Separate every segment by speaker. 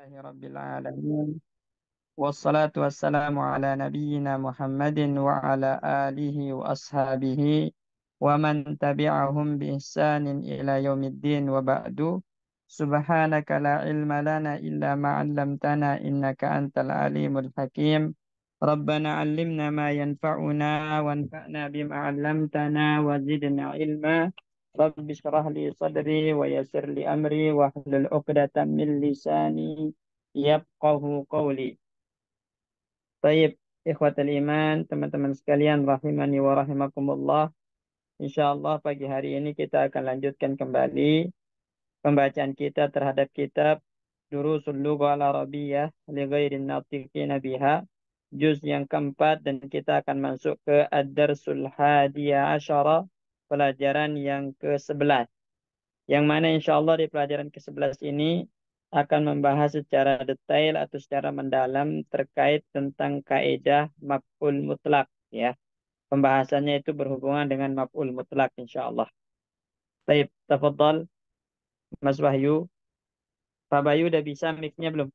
Speaker 1: لله رب العالمين والصلاة والسلام على نبينا محمد وعلى آله وأصحابه ومن تبعهم بإحسان إلى يوم الدين وبعد سبحانك لا علم لنا إلا ما علمتنا إنك أنت العليم الحكيم ربنا علمنا ما ينفعنا وانفعنا بما علمتنا وزدنا علما رب اشرح لي صدري ويسر لي أمري واحلل عقدة من لساني يفقه قولي. Taib, ikhwatal iman, teman-teman sekalian, rahimani wa rahimakumullah. Insyaallah pagi hari ini kita akan lanjutkan kembali pembacaan kita terhadap kitab Durusul Lughah Al-Arabiyyah li ghairin natiqina biha, juz yang keempat, dan kita akan masuk ke Ad-Darsul Hadiya Asyara, pelajaran yang ke-11. Yang mana insya Allah di pelajaran ke-11 ini akan membahas secara detail atau secara mendalam terkait tentang kaidah maf'ul mutlak, ya. Pembahasannya itu berhubungan dengan maf'ul mutlak insya Allah. Baik, tafadhal Mas Wahyu. Pak Bayu udah bisa mic-nya belum?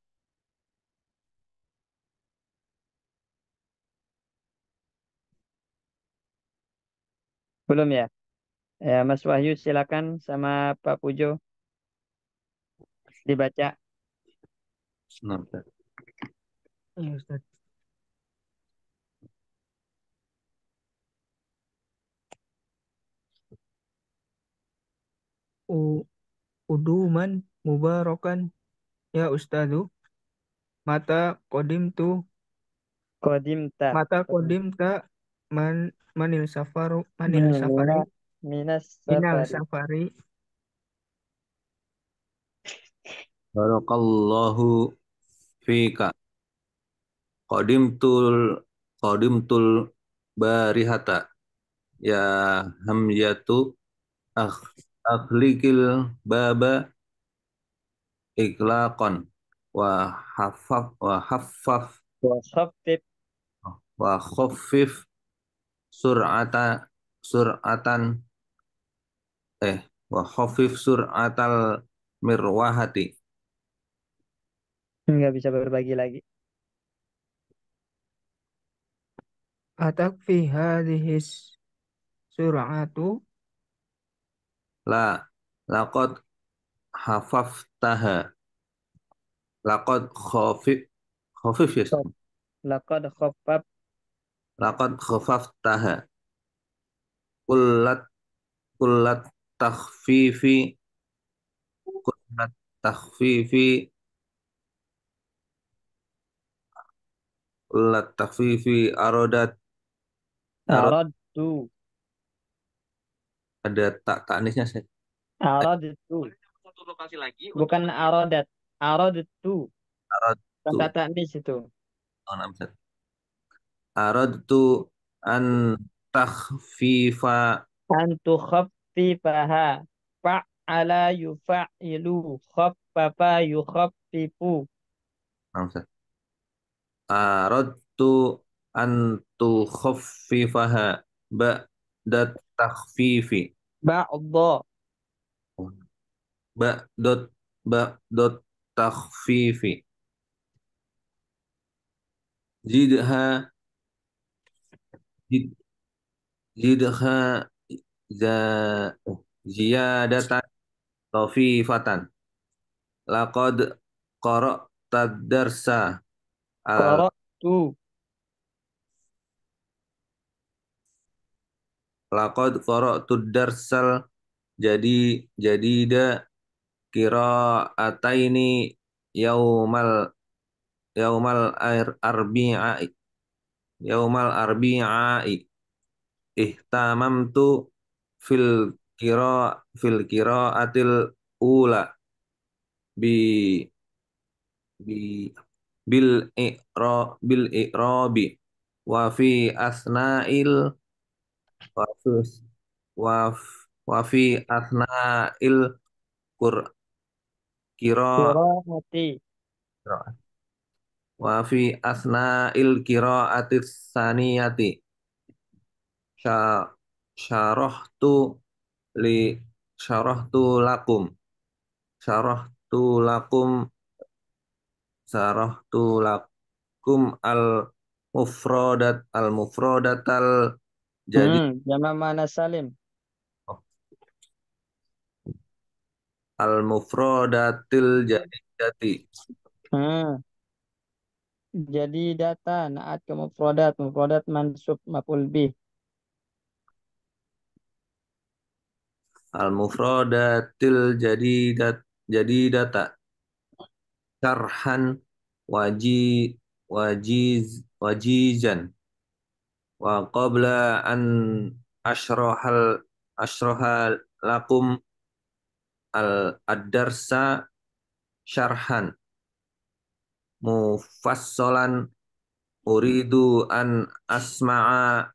Speaker 1: Belum ya? Ya, Mas Wahyu silakan, sama Pak Pujo dibaca.
Speaker 2: Nah, Ustaz.
Speaker 1: Iya, Ustaz.
Speaker 3: Uduman mubarakan ya ustadu mata kodim tu
Speaker 1: Qadimta.
Speaker 3: mata kodim ta man manil safari
Speaker 1: Minas
Speaker 3: minal
Speaker 1: safari.
Speaker 3: safari.
Speaker 2: Barakallahu fika. Qadimtul qadimtul barihata ya hamyatu akh akhlikil baba iklaqan wa haffaf
Speaker 1: Wa khaffif.
Speaker 2: wa khaffif sur'ata sur'atan wa khaffif sur'atal mirwahati.
Speaker 1: Nggak bisa berbagi lagi.
Speaker 3: Atak fi hadhis sur'atu
Speaker 2: La laqad hafaftaha laqad khafif ya.
Speaker 1: Laqad khaffaf.
Speaker 2: Laqad khafaftaha kullat kullat takhfifi kullat takhfifi kullat takhfifi arad
Speaker 1: Aradtu.
Speaker 2: ada taknisnya saya.
Speaker 1: Aradtu.
Speaker 2: Satu lokasi lagi
Speaker 1: Bukan aradat. Aradtu.
Speaker 2: arad tu
Speaker 1: Kata taknis itu.
Speaker 2: arad tu an takhfifa
Speaker 1: Antu khaffifaha. Fa'ala yufa'ilu. Khaffafa yukhaffifu.
Speaker 2: Aradtu an tukhaffifaha ba'da takhfifi
Speaker 1: Ba'dha.
Speaker 2: ba'dot ba'dot takhfifi zidha zid- zidha za ziyadatan khafifatan laqad qara'ta darsa al
Speaker 1: Qara'tu.
Speaker 2: laqad qara'tu darsal jadi jadida qira'ataini yaumal yaumal arbi'i yaumal arbi'i ihtamamtu fil fil qira'atil ula bi bi bil i'rabi wa fi asna'il wa fi wa wa fi asna'il qur qira
Speaker 1: Qira'ati.
Speaker 2: wa fi asna'il qira'atis saniyati sya syarahtu li syarahtu lakum syarahtu lakum sarahtu lakum al mufradatal jadi
Speaker 1: Jamak mana salim.
Speaker 2: al mufradatil jadidati
Speaker 1: Hmm. Jadi data naat ke mufradat, mufradat mansub maf'ul bih.
Speaker 2: al mufradatil jadidata syarhan waji wajizan wa qabla an asrohal lakum ad-darsa syarhan mufassalan uridu an asma'a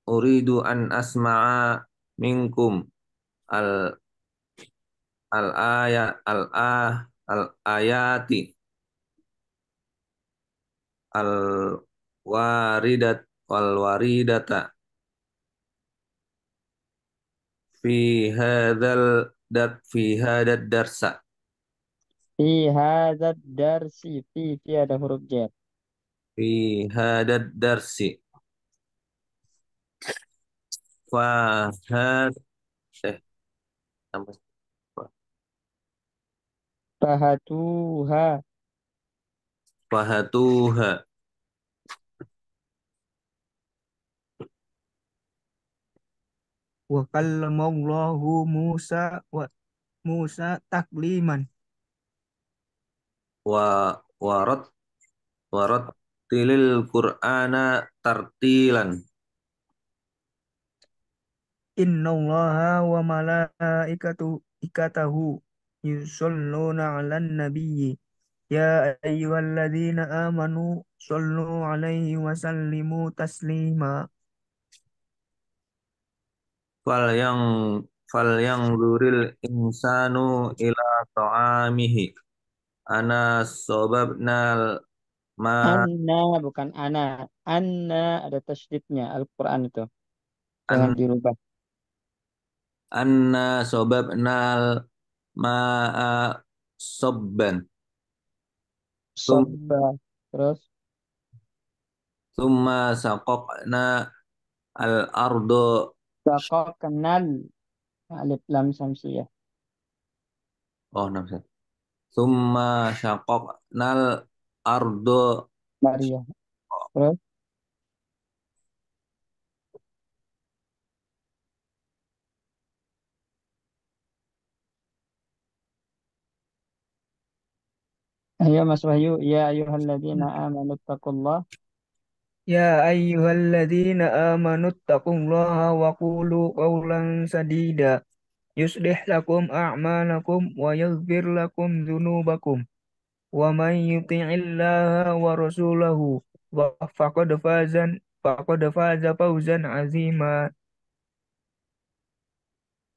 Speaker 2: uridu an asma'a minkum al al ayat al ayati al waridata fi hadzal darsa
Speaker 1: Fi hadzal darsi. Fi ada huruf jar.
Speaker 2: fi hadzal darsi fa had eh tambah
Speaker 1: Fahatuha.
Speaker 2: fahatuha
Speaker 3: Wa kallamallahu Musa takliman.
Speaker 2: wa warat warat tilil qur'ana tartilan
Speaker 3: Innallaha wa ikatahu yusalluna 'alan nabiyyi ya ayyuhalladzina amanu sallu 'alaihi wa sallimu taslima.
Speaker 2: fal yang duril insanu ila ta'amihi ana sobabnal ma
Speaker 1: Anna bukan ana. Anna ada tasydidnya Al-Quran itu. Jangan
Speaker 2: an
Speaker 1: dirubah.
Speaker 2: anna sobabnal ma'a sobban tum
Speaker 1: Sabba. Terus.
Speaker 2: summa saqaqna al ardo
Speaker 1: Bakok kenal. Alif lam samsiyah.
Speaker 2: oh nafsa summa syaqaqnal ardo
Speaker 1: Maria. Terus. Ayo Mas Wahyu. Ya ayuhalladzina amanu taqullah.
Speaker 3: Ya ayyuhalladzina amanu taqullaha wa qulu qawlan sadida yuslih lakum a'malakum wa yaghfir lakum dzunubakum wa man yuti'illaha wa rasulahu wa faqad faza fawzan azima.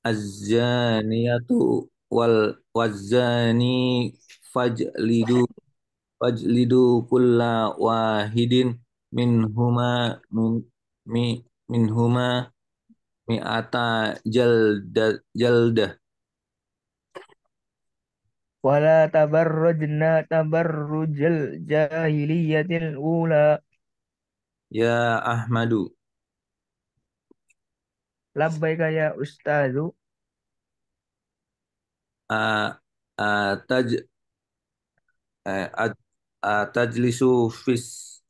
Speaker 2: az-zaniyatu waz-zani fajlidu kulla wahidin minhuma min mi minhuma mi'ata jaldah
Speaker 3: Wala tabarrajna tabarrujal jahiliyatil ula.
Speaker 2: ya Ahmadu
Speaker 3: Labbaika ya ustazu.
Speaker 2: a a taj a, tajlisu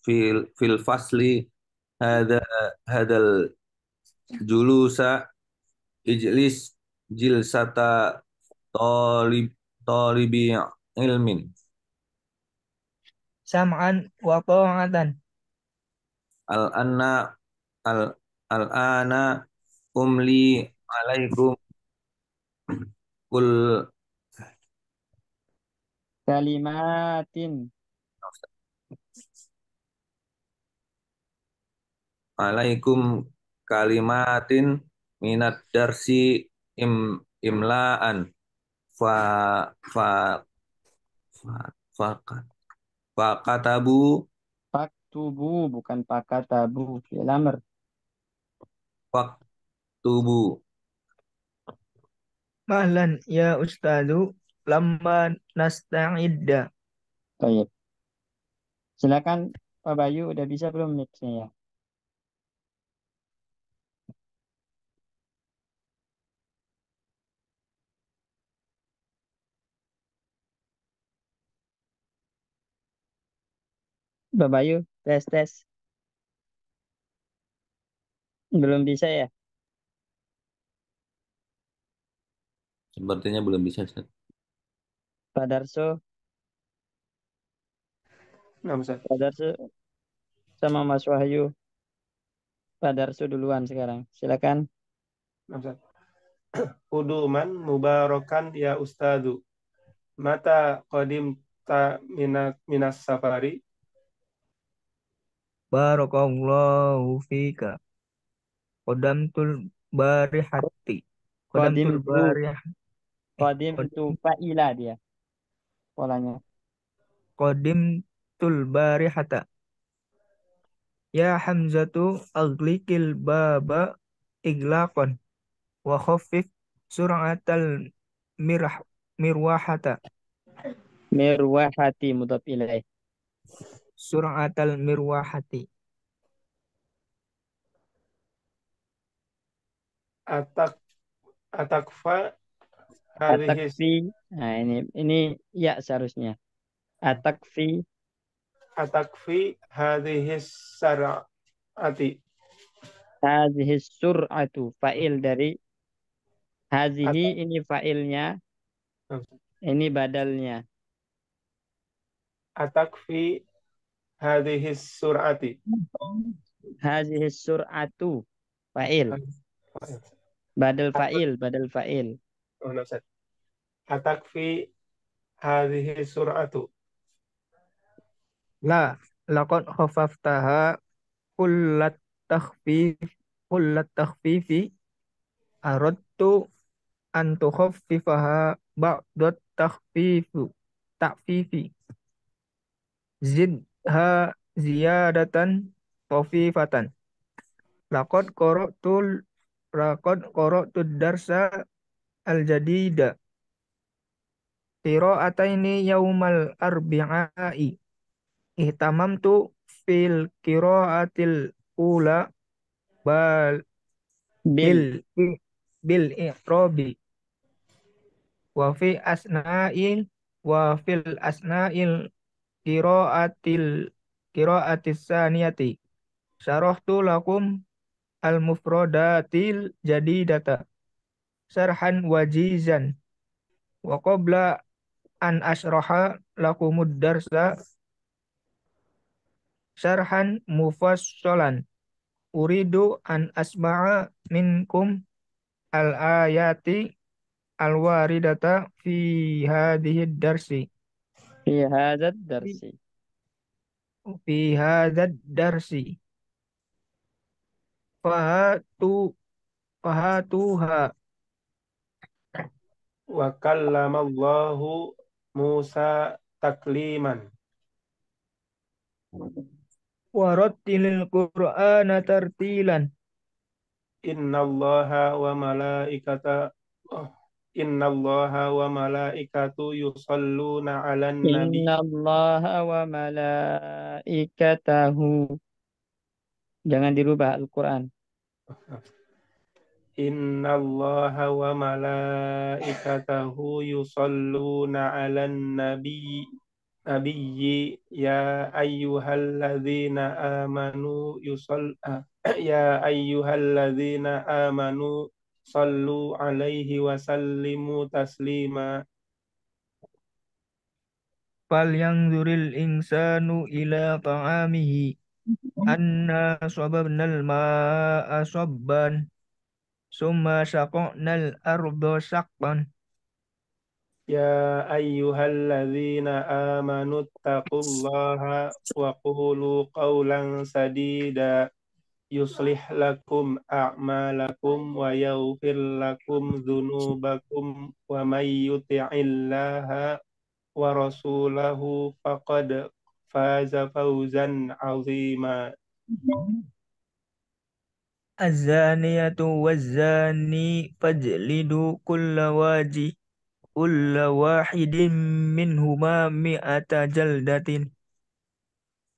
Speaker 2: fil fasli hada hadal julusa ijlis jilsata talib talibi ilmin
Speaker 3: Sam'an wa ta'atan.
Speaker 2: al anna al al ana umli alaikum kul
Speaker 1: Kalimatin.
Speaker 2: alaikum kalimatin minat darsi imlaan fa fa fa fa, fa katabu
Speaker 1: Faktubu bukan pakatabu. Fi'il amr.
Speaker 2: faktubu
Speaker 3: Mahlan ya ustazu lamma nasta'idda.
Speaker 1: Baik. Silakan Pak Bayu, udah bisa belum mixnya ya? Pak Bayu, tes tes. Belum bisa ya?
Speaker 2: Sepertinya belum bisa, Ustaz.
Speaker 1: Pak Darso,
Speaker 4: Nah, Ustaz.
Speaker 1: Pak Darso sama Mas Wahyu. Pak Darso duluan sekarang. Silakan.
Speaker 4: Nah, Ustaz. Kuduman mubarakan ya ustadu. Mata qadim ta minas safari.
Speaker 3: Barakallahu fika. Qadamtul barihati.
Speaker 1: Kodim
Speaker 3: Qadamtul
Speaker 1: tu,
Speaker 3: barih.
Speaker 1: kodim tu
Speaker 3: Qadim
Speaker 1: fa'ila dia polanya.
Speaker 3: qadimtul barihata. Ya Hamzatu aglikil baba iglaqan wa khaffif sur'atal mirah mirwahata.
Speaker 1: Mirwahati mudhaf ilaih.
Speaker 3: Sur'atal mirwahati.
Speaker 4: Atak atakfa hadhis
Speaker 1: Atakfi. Nah, ini ya seharusnya. Atakfi
Speaker 4: atakfi hadhis sar'ati.
Speaker 1: hadhihi sur'atu. Fa'il dari hadhihi
Speaker 4: Atak,
Speaker 1: ini fa'ilnya, ini badalnya.
Speaker 4: atakfi hadhis sur'ati.
Speaker 1: Hadhihi sur'atu. Fa'il. Badal fa'il, badal fa'il.
Speaker 4: Oh, nah, Ustaz. Atakfi hadhis sur'atu.
Speaker 3: La laqad khafaftaha kullat takhfif kullat takhfifi aradtu an tukhaffifaha ba'dat takhfifu takfifi zidha ziyadatan khafifatan laqad qara'tul laqad qara'tud darsa al-jadida qira'ataini yaumal arbi'ai ihtamamtu fil qira'atil ula bal bil
Speaker 1: Bil.
Speaker 3: bil i'rabi wa fi asna'il wa fil asna'il qira'atil qira'atis saniyati syarahtu lakum al mufradatil jadidata sarhan wajizan wa qabla an asraha lakumud darsa syarhan mufassalan uridu an asma'a minkum al ayati al waridata fi hadhihi darsi
Speaker 1: Fi hadzal darsi.
Speaker 3: fi hadzal darsi fahatu fahatuha
Speaker 4: Wa kallamallahu Musa takliman.
Speaker 3: warattilil qur'ana tartilan
Speaker 4: Innallaha wa malaikata oh, Innallaha wa malaikatu yusalluna 'alan nabi.
Speaker 1: Inna Allah wa malaikatahu. Jangan dirubah Al-Quran.
Speaker 4: Innallaha wa malaikatahu yusalluna 'alan nabiyyi ya ayyuhalladzina amanu ya ayyuhalladzina amanu sallu 'alaihi wa sallimu taslima.
Speaker 3: fal yanzuril insanu ila ta'amihi anna sababnal ma'a sabban summa syaqaqnal arda syaqqan
Speaker 4: يا أيها الذين آمنوا اتقوا الله وقولوا قولا سديدا يصلح لكم أعمالكم ويغفر لكم ذنوبكم ومن يطع الله ورسوله فقد فاز فوزا عظيما.
Speaker 3: az-zaniyatu waz-zani fajlidu kulla wahidin minhuma mi'ata jaldatin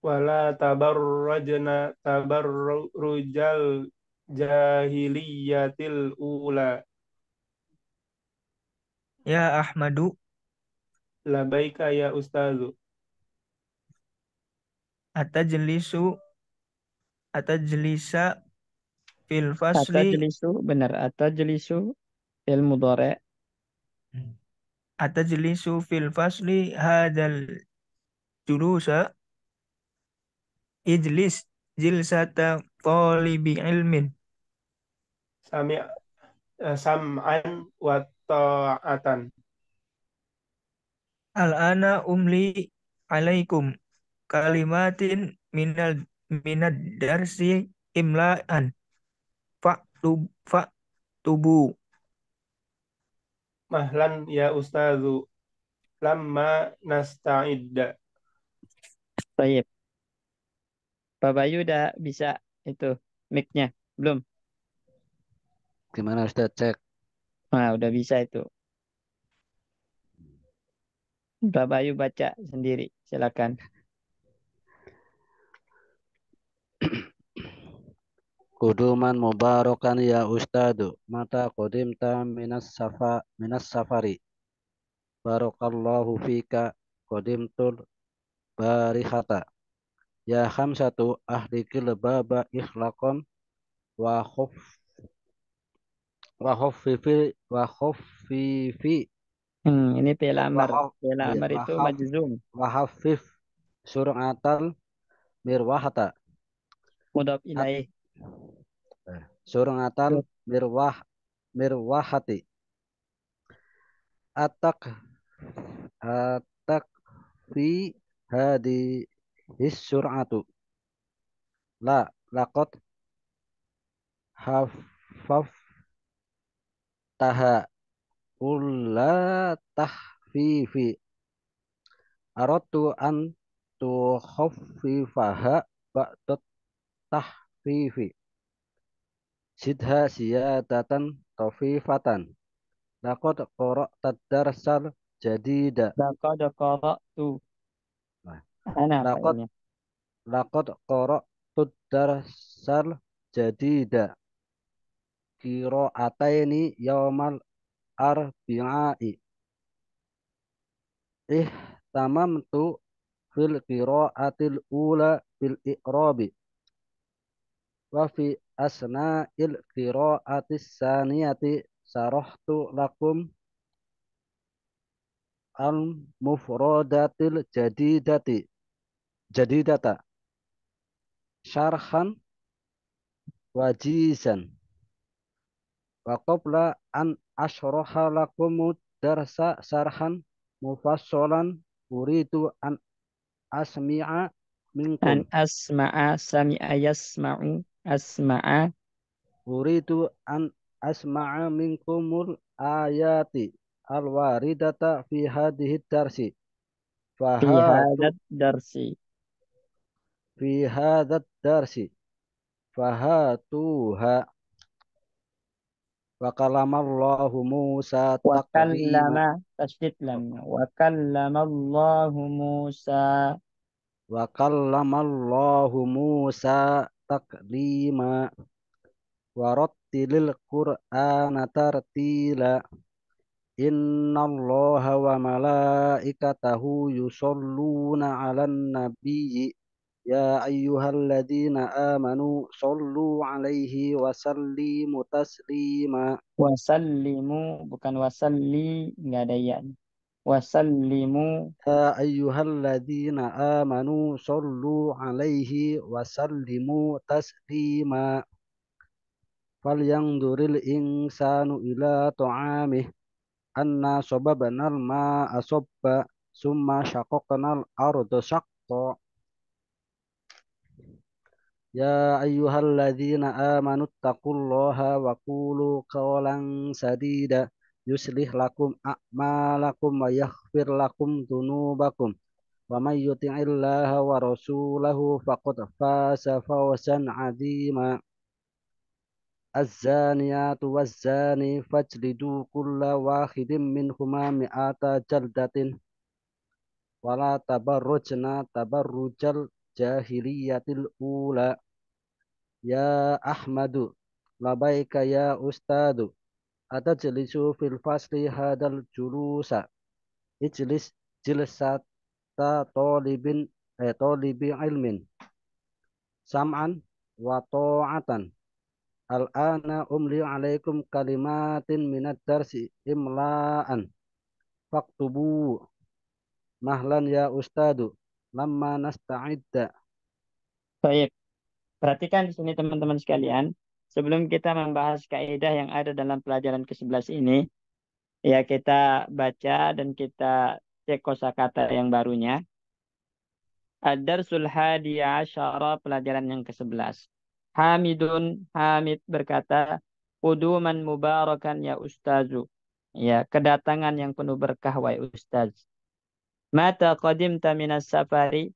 Speaker 4: wala tabarrajna tabarrujal jahiliyatil ula.
Speaker 3: Ya Ahmadu,
Speaker 4: Labaika ya ustazu.
Speaker 3: atajlisu atajlisa fil fasli
Speaker 1: Atajlisu, benar. Atajlisu fil mudhari'.
Speaker 3: atajlisu fil fasli hadal julusa ijlis jilsata talibi ilmin.
Speaker 4: Sami sam'an wa ta'atan.
Speaker 3: Al-ana umli alaikum kalimatin minad darsi imla'an faktubu.
Speaker 4: Mahlan ya ustazu. Lamma nasta'idda.
Speaker 1: Baik. Pak Bayu udah bisa itu mic-nya? Belum?
Speaker 5: Gimana Ustaz cek?
Speaker 1: Nah, udah bisa itu. Pak Bayu baca sendiri. Silakan.
Speaker 5: Kuduman mubarakan ya Ustadu. Mata qudimta minas safari. Barakallahu fika qudimtul barihata. Ya khamsatu ahlikil baba ikhlaqan wa khuf wa khuffifi wa khuffifi
Speaker 1: Ini fi'il
Speaker 5: wa
Speaker 1: amr.
Speaker 5: khaf
Speaker 1: Fi'il
Speaker 5: ya
Speaker 1: amr
Speaker 5: wa
Speaker 1: itu
Speaker 5: khaf
Speaker 1: majzum.
Speaker 5: wa khaffif sur'atal mirwahata.
Speaker 1: Mudhaf
Speaker 5: At,
Speaker 1: ilaih.
Speaker 5: sur'atal mirwahati. Atak atak fi hadi his sur'atu. Laqad hafaf taha kulla tahfifi. Aratu an tu khaffifaha ba'da tahfifi. Sidha siyadatan tafifatan. Laqad qara'ta darsal jadida.
Speaker 1: Laqad qara'tu.
Speaker 5: Nah,
Speaker 1: Ana
Speaker 5: Laqad
Speaker 1: fa'ilnya.
Speaker 5: laqad qara'tu darsal jadida. Qira'ataini yaumal arbi'i. Tamamtu fil qira'atil ula bil i'rabi wa fi asna'il qira'atis saniyati sarahtu lakum al mufradatil jadidata syarhan wajizan wa qabla an ashraha lakum darsa sarhan mufassalan uridu an asmi'a minkum.
Speaker 1: An asma'a sami'a yasma'u. Asma'a.
Speaker 5: Uridu an asma'a minkumul ayati al-waridata fi hadhihi darsi.
Speaker 1: Fi
Speaker 5: Fahatu
Speaker 1: hadat darsi.
Speaker 5: fi hadzal darsi. Fahatuha wa kalamallahu Musa
Speaker 1: Wa
Speaker 5: taklima
Speaker 1: kallama. Tasdid lamnya. Wa kallama Allahu Musa.
Speaker 5: wa kallamallahu Musa taklima wa rattilil Qur'ana tartila. Innallaha wa malaikatahu yusholluna 'alan nabiyyi ya ayyuhalladzina amanu shollu 'alaihi wa sallimu taslima.
Speaker 1: Wasallimu. Bukan wasalli. Nggak ada ya. Wasallimu.
Speaker 5: Ya ayyuhalladzina amanu shollu 'alaihi wa sallimu taslima. Falyanzuril insanu ila ta'amih anna sababnal ma'a sabba summa syaqaqnal arda syaqqa. Ya ayyuhalladzina amanu taqullaha wa qulu qawlan sadida yuslih lakum a'malakum wa yaghfir lakum dzunubakum wa may yuti'illaha wa rasulahu faqad faza fawzan 'azima. Az-zaniyatu waz-zani fajlidu kulla wahidin minhuma mi'ata jaldatin wala tabarrujna tabarrujal jahiliyatil ula. Ya Ahmadu, labaika ya Ustadu, atajlisu fil fasli hadal julusa, ijlis jilsata tolibi ilmin, sam'an wa ta'atan. Al-ana umli alaikum kalimatin minad darsi imla'an. Faktubu mahlan ya Ustadu, lamma nasta'idda.
Speaker 1: Baik, perhatikan di sini teman-teman sekalian. Sebelum kita membahas kaidah yang ada dalam pelajaran ke-11 ini, ya kita baca dan kita cek kosakata yang barunya. Ad-Darsul Hadi Asyara, pelajaran yang ke-11. Hamid berkata, Quduman mubarakan ya Ustazu. Ya, kedatangan yang penuh berkah wahai Ustaz. Mata qadimta minas safari,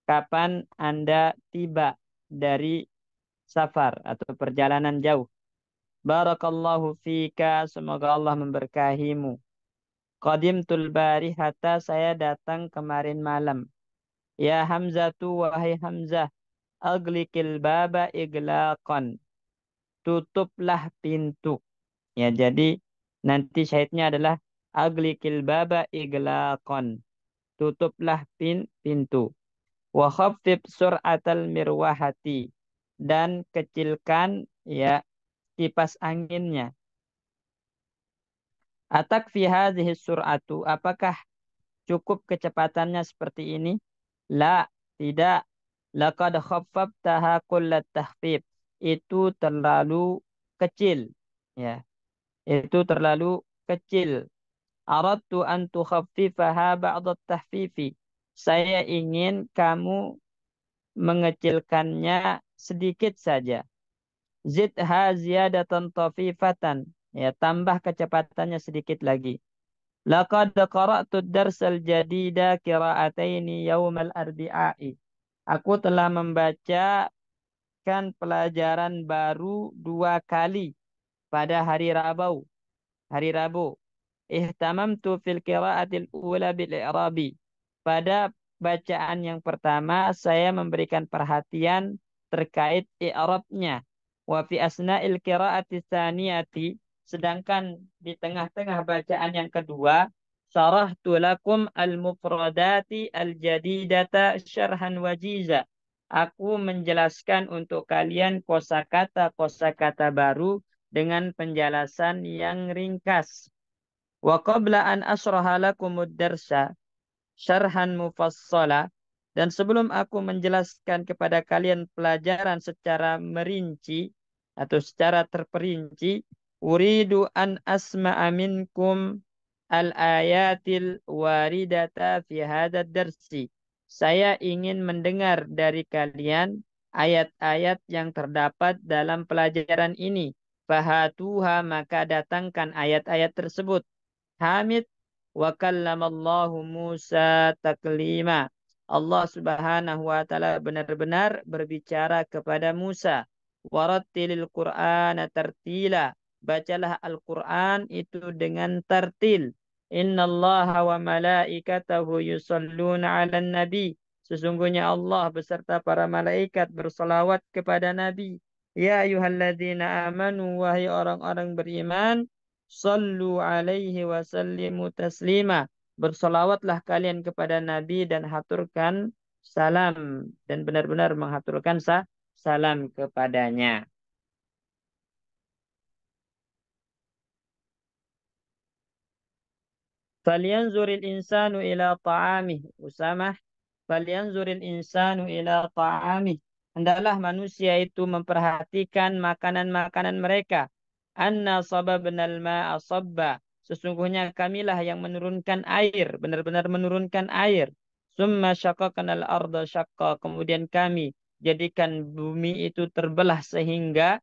Speaker 1: kapan Anda tiba dari safar atau perjalanan jauh. Barakallahu fika, semoga Allah memberkahimu. Qadimtul barihata, saya datang kemarin malam. Ya Hamzatu, wahai Hamzah, aglikil baba iglaqan, tutuplah pintu. Ya, jadi nanti syahidnya adalah aglikil baba iglaqan, tutuplah pintu. Wa khaffif sur'atal mirwahati, dan kecilkan ya kipas anginnya. Atak fi hadhihi sur'atu, apakah cukup kecepatannya seperti ini? La, tidak. Laqad khaffaftaha kullat takhfif, itu terlalu kecil. Ya, itu terlalu kecil. Aradtu an tukhaffifaha ba'da tahfifi, saya ingin kamu mengecilkannya sedikit saja. Zidha ziyadatan tafifatan, ya tambah kecepatannya sedikit lagi. Laqad qara'tu ad-darsal jadida qira'ataini yaumal arbi'i, aku telah membacakan pelajaran baru 2 kali pada hari Rabu. Hari Rabu. Ihtamamtu fil qira'atil ula bil i'rabi. Pada bacaan yang pertama saya memberikan perhatian terkait i'rabnya. Wa fi asna'il qira'ati tsaniyati, sedangkan di tengah-tengah bacaan yang kedua, syarahtu lakum al-mufradati al-jadidata syarhan wajiza. Aku menjelaskan untuk kalian kosakata-kosakata baru dengan penjelasan yang ringkas. Wa qabla an asraha lakumud darsa syarhan mufassala, dan sebelum aku menjelaskan kepada kalian pelajaran secara merinci atau secara terperinci, uridu an asma'a minkum al-ayatil waridata fi hadad darsi, saya ingin mendengar dari kalian ayat-ayat yang terdapat dalam pelajaran ini. Fahatuha, maka datangkan ayat-ayat tersebut. Hamid, wa kallamallahu Musa taklima, Allah Subhanahu wa taala benar-benar berbicara kepada Musa. Warattilil Qur'ana tartila, bacalah Al-Qur'an itu dengan tartil. Innallaha wa malaikatahu yusalluna 'alan nabi, sesungguhnya Allah beserta para malaikat bersalawat kepada Nabi. Ya ayyuhalladzina amanu, wahai orang-orang beriman, sallu alaihi wa sallimu taslima, bersolawatlah kalian kepada Nabi dan haturkan salam, dan benar-benar menghaturkan salam kepadanya. Falyanzuril insanu ila ta'amih, Usamah. Falyanzuril insanu ila ta'amih, hendaklah manusia itu memperhatikan makanan-makanan mereka. Anna sababnal ma'a sabba, sesungguhnya kamilah yang menurunkan air, benar-benar menurunkan air. Summa syaqaqnal arda syaqqa, kemudian kami jadikan bumi itu terbelah sehingga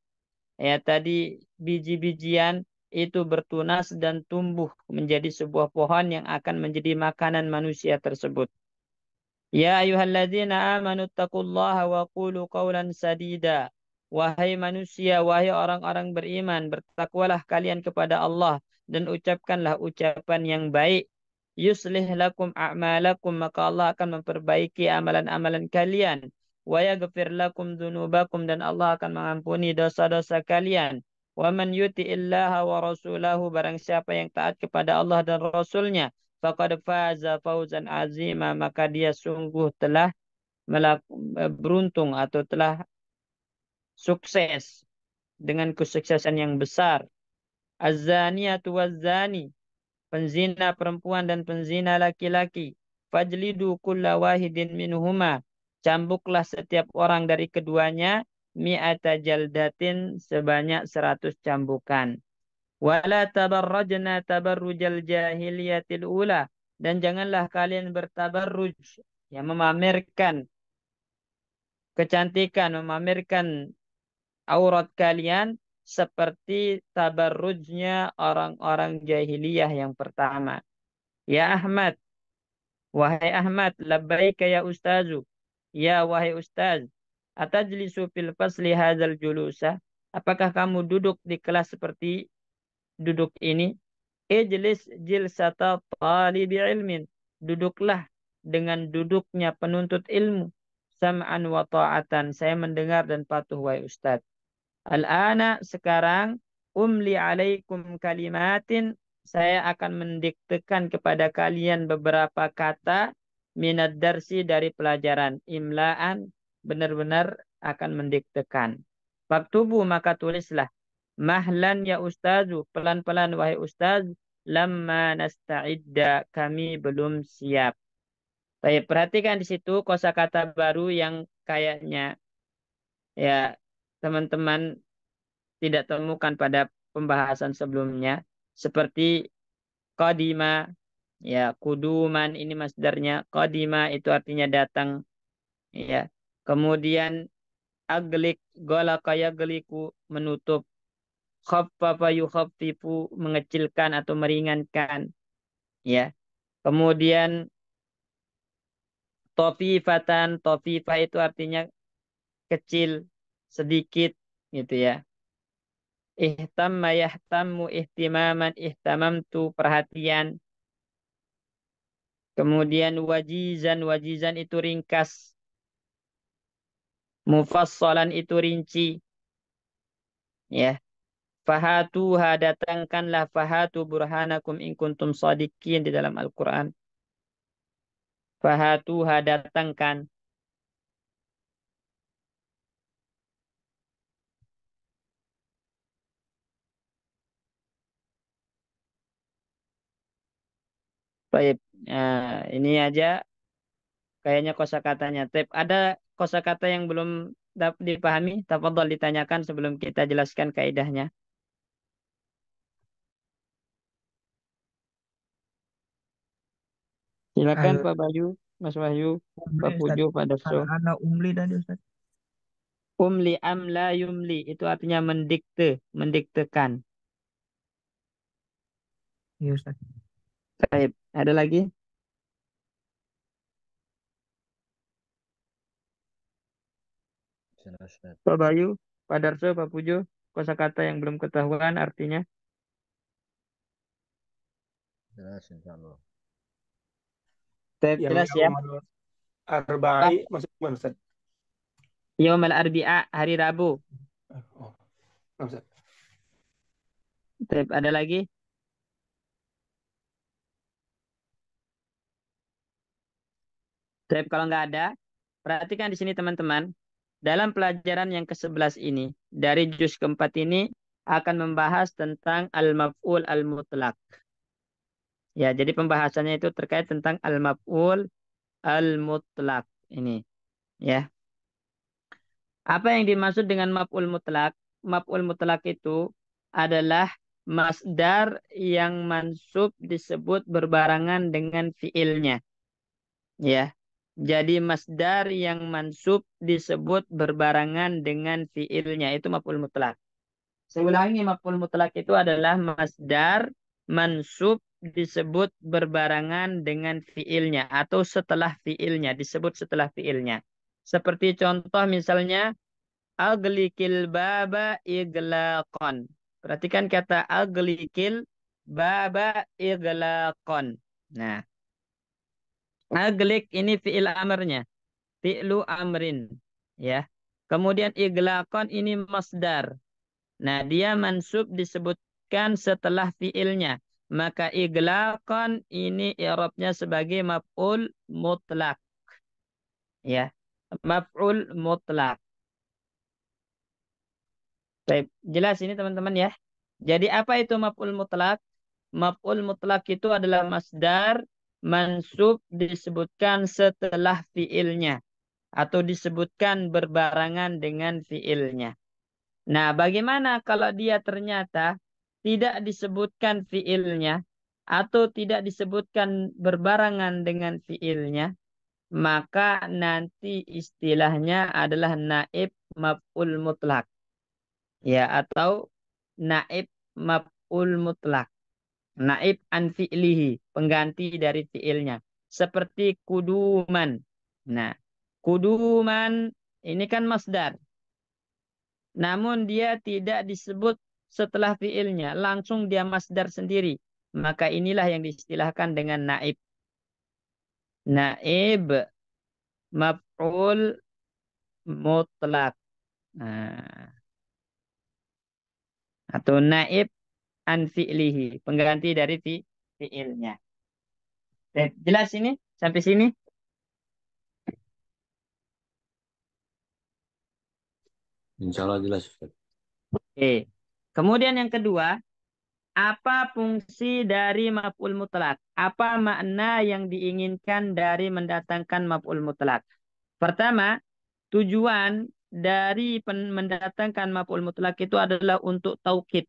Speaker 1: ya tadi biji-bijian itu bertunas dan tumbuh menjadi sebuah pohon yang akan menjadi makanan manusia tersebut. Ya ayyuhalladzina amanu taqullaha wa qulu qawlan sadida, wahai manusia, wahai orang-orang beriman, bertakwalah kalian kepada Allah dan ucapkanlah ucapan yang baik. yuslih lakum a'malakum, maka Allah akan memperbaiki amalan-amalan kalian. Wa yaghfir lakum dzunubakum, dan Allah akan mengampuni dosa-dosa kalian. Wa man yuti'illaha wa rasulahu, barang siapa yang taat kepada Allah dan Rasulnya, faqad faza fawzan azima, maka dia sungguh telah beruntung atau telah sukses dengan kesuksesan yang besar. Az-zaniyatu waz-zani, penzina perempuan dan penzina laki-laki. Fajlidu kulla wahidin minhuma, cambuklah setiap orang dari keduanya, mi'ata jaldatin, sebanyak 100 cambukan. Wala tabarrajna tabarrujal jahiliyatil ula, dan janganlah kalian bertabarruj, yang memamerkan kecantikan, memamerkan aurat kalian seperti tabarrujnya orang-orang jahiliyah yang pertama. Ya Ahmad, wahai Ahmad, labbaika ya ustazu, ya wahai ustaz, atajlisu fil fasli hadzal julusa, apakah kamu duduk di kelas seperti duduk ini? Ijlis jilsata talibi ilmin, duduklah dengan duduknya penuntut ilmu. Sam'an wa ta'atan, saya mendengar dan patuh wahai ustaz. Al-ana, sekarang, umli alaikum kalimatin, saya akan mendiktekan kepada kalian beberapa kata minad darsi, dari pelajaran. Imlaan, benar-benar akan mendiktekan. Faktubu, maka tulislah. Mahlan ya ustazu, pelan-pelan wahai ustaz. Lamma nasta'idda, kami belum siap. Baik, perhatikan di situ kosakata baru yang kayaknya ya teman-teman tidak temukan pada pembahasan sebelumnya, seperti qadima, ya kuduman, ini masdarnya. Qadima itu artinya datang, ya. Kemudian aglik, golaka yagliku, menutup. Khaffafa yukhaffifu, mengecilkan atau meringankan, ya. Kemudian tofifatan, tofifa itu artinya kecil, sedikit, gitu ya. Ihtamma yahtammu ihtimaman, ihtamamtu, perhatian. Kemudian wajizan, wajizan itu ringkas. Mufassalan itu rinci, ya. Fahatuha, datangkanlah, fahatu burhanakum in kuntum shadiqin di dalam Al-Quran. Fahatuha, datangkan. Baik, ini aja kayaknya kosakatanya. Tapi ada kosakata yang belum dapat dipahami, tafadhol ditanyakan sebelum kita jelaskan kaidahnya. Silakan
Speaker 3: Al
Speaker 1: Pak Bayu, Mas Wahyu,
Speaker 3: umli
Speaker 1: Pak
Speaker 3: Ustaz.
Speaker 1: Pujo, Pak Darso.
Speaker 3: Al-ana umli tadi Ustaz.
Speaker 1: Umli amla yumli, itu artinya mendikte, mendiktekan.
Speaker 3: Iya Ustaz.
Speaker 1: Baik, ada lagi? Pak Bayu, Pak Darso, Pak Pujo, kosakata yang belum ketahuan artinya.
Speaker 5: Jelas insyaallah.
Speaker 4: Yang
Speaker 1: Jelas ya.
Speaker 4: yaumul arba'i maksudnya gimana, Ustaz?
Speaker 1: Yaumal arbi'a, hari Rabu.
Speaker 4: Oh, nggak, Ustaz.
Speaker 1: Ada lagi? Kalau nggak ada, perhatikan di sini teman-teman. Dalam pelajaran yang ke-11 ini, dari juz keempat ini, akan membahas tentang al-maf'ul al-mutlak. Ya, jadi pembahasannya itu terkait tentang al-maf'ul al-mutlak ini. Ya. Apa yang dimaksud dengan maf'ul mutlak? Maf'ul mutlak itu adalah masdar yang mansub disebut berbarangan dengan fiilnya. Ya. Jadi masdar yang mansub disebut berbarangan dengan fiilnya, itu maf'ul mutlak. Saya ulangi, maf'ul mutlak itu adalah masdar mansub disebut berbarangan dengan fiilnya atau setelah fiilnya, disebut setelah fiilnya. Seperti contoh misalnya aglikil baba iglaqon. Perhatikan kata aglikil baba iglaqon. Nah, aglik ini fi'il amarnya. Fi'lu amrin. Ya. Kemudian iglaqan ini masdar. Nah, dia mansub disebutkan setelah fi'ilnya. Maka iglaqan ini i'rabnya sebagai maf'ul mutlak. Ya. Maf'ul mutlak. Baik, jelas ini teman-teman ya. Jadi apa itu maf'ul mutlak? Maf'ul mutlak itu adalah masdar mansub disebutkan setelah fi'ilnya atau disebutkan berbarengan dengan fi'ilnya. Nah, bagaimana kalau dia ternyata tidak disebutkan fi'ilnya atau tidak disebutkan berbarengan dengan fi'ilnya, maka nanti istilahnya adalah naib maf'ul mutlak. Ya, atau naib maf'ul mutlak. Naib an fi'lihi, pengganti dari fi'ilnya. Seperti kuduman. Nah, kuduman ini kan masdar. Namun dia tidak disebut setelah fi'ilnya. Langsung dia masdar sendiri. Maka inilah yang diistilahkan dengan naib. Naib maf'ul mutlak. Nah, atau naib an fi'lihi, pengganti dari fi'ilnya. Jelas ini? Sampai sini?
Speaker 2: Insya Allah jelas, Ustaz.
Speaker 1: Oke. Kemudian yang kedua, apa fungsi dari maf'ul mutlak? Apa makna yang diinginkan dari mendatangkan maf'ul mutlak? Pertama, tujuan dari mendatangkan maf'ul mutlak itu adalah untuk taukid.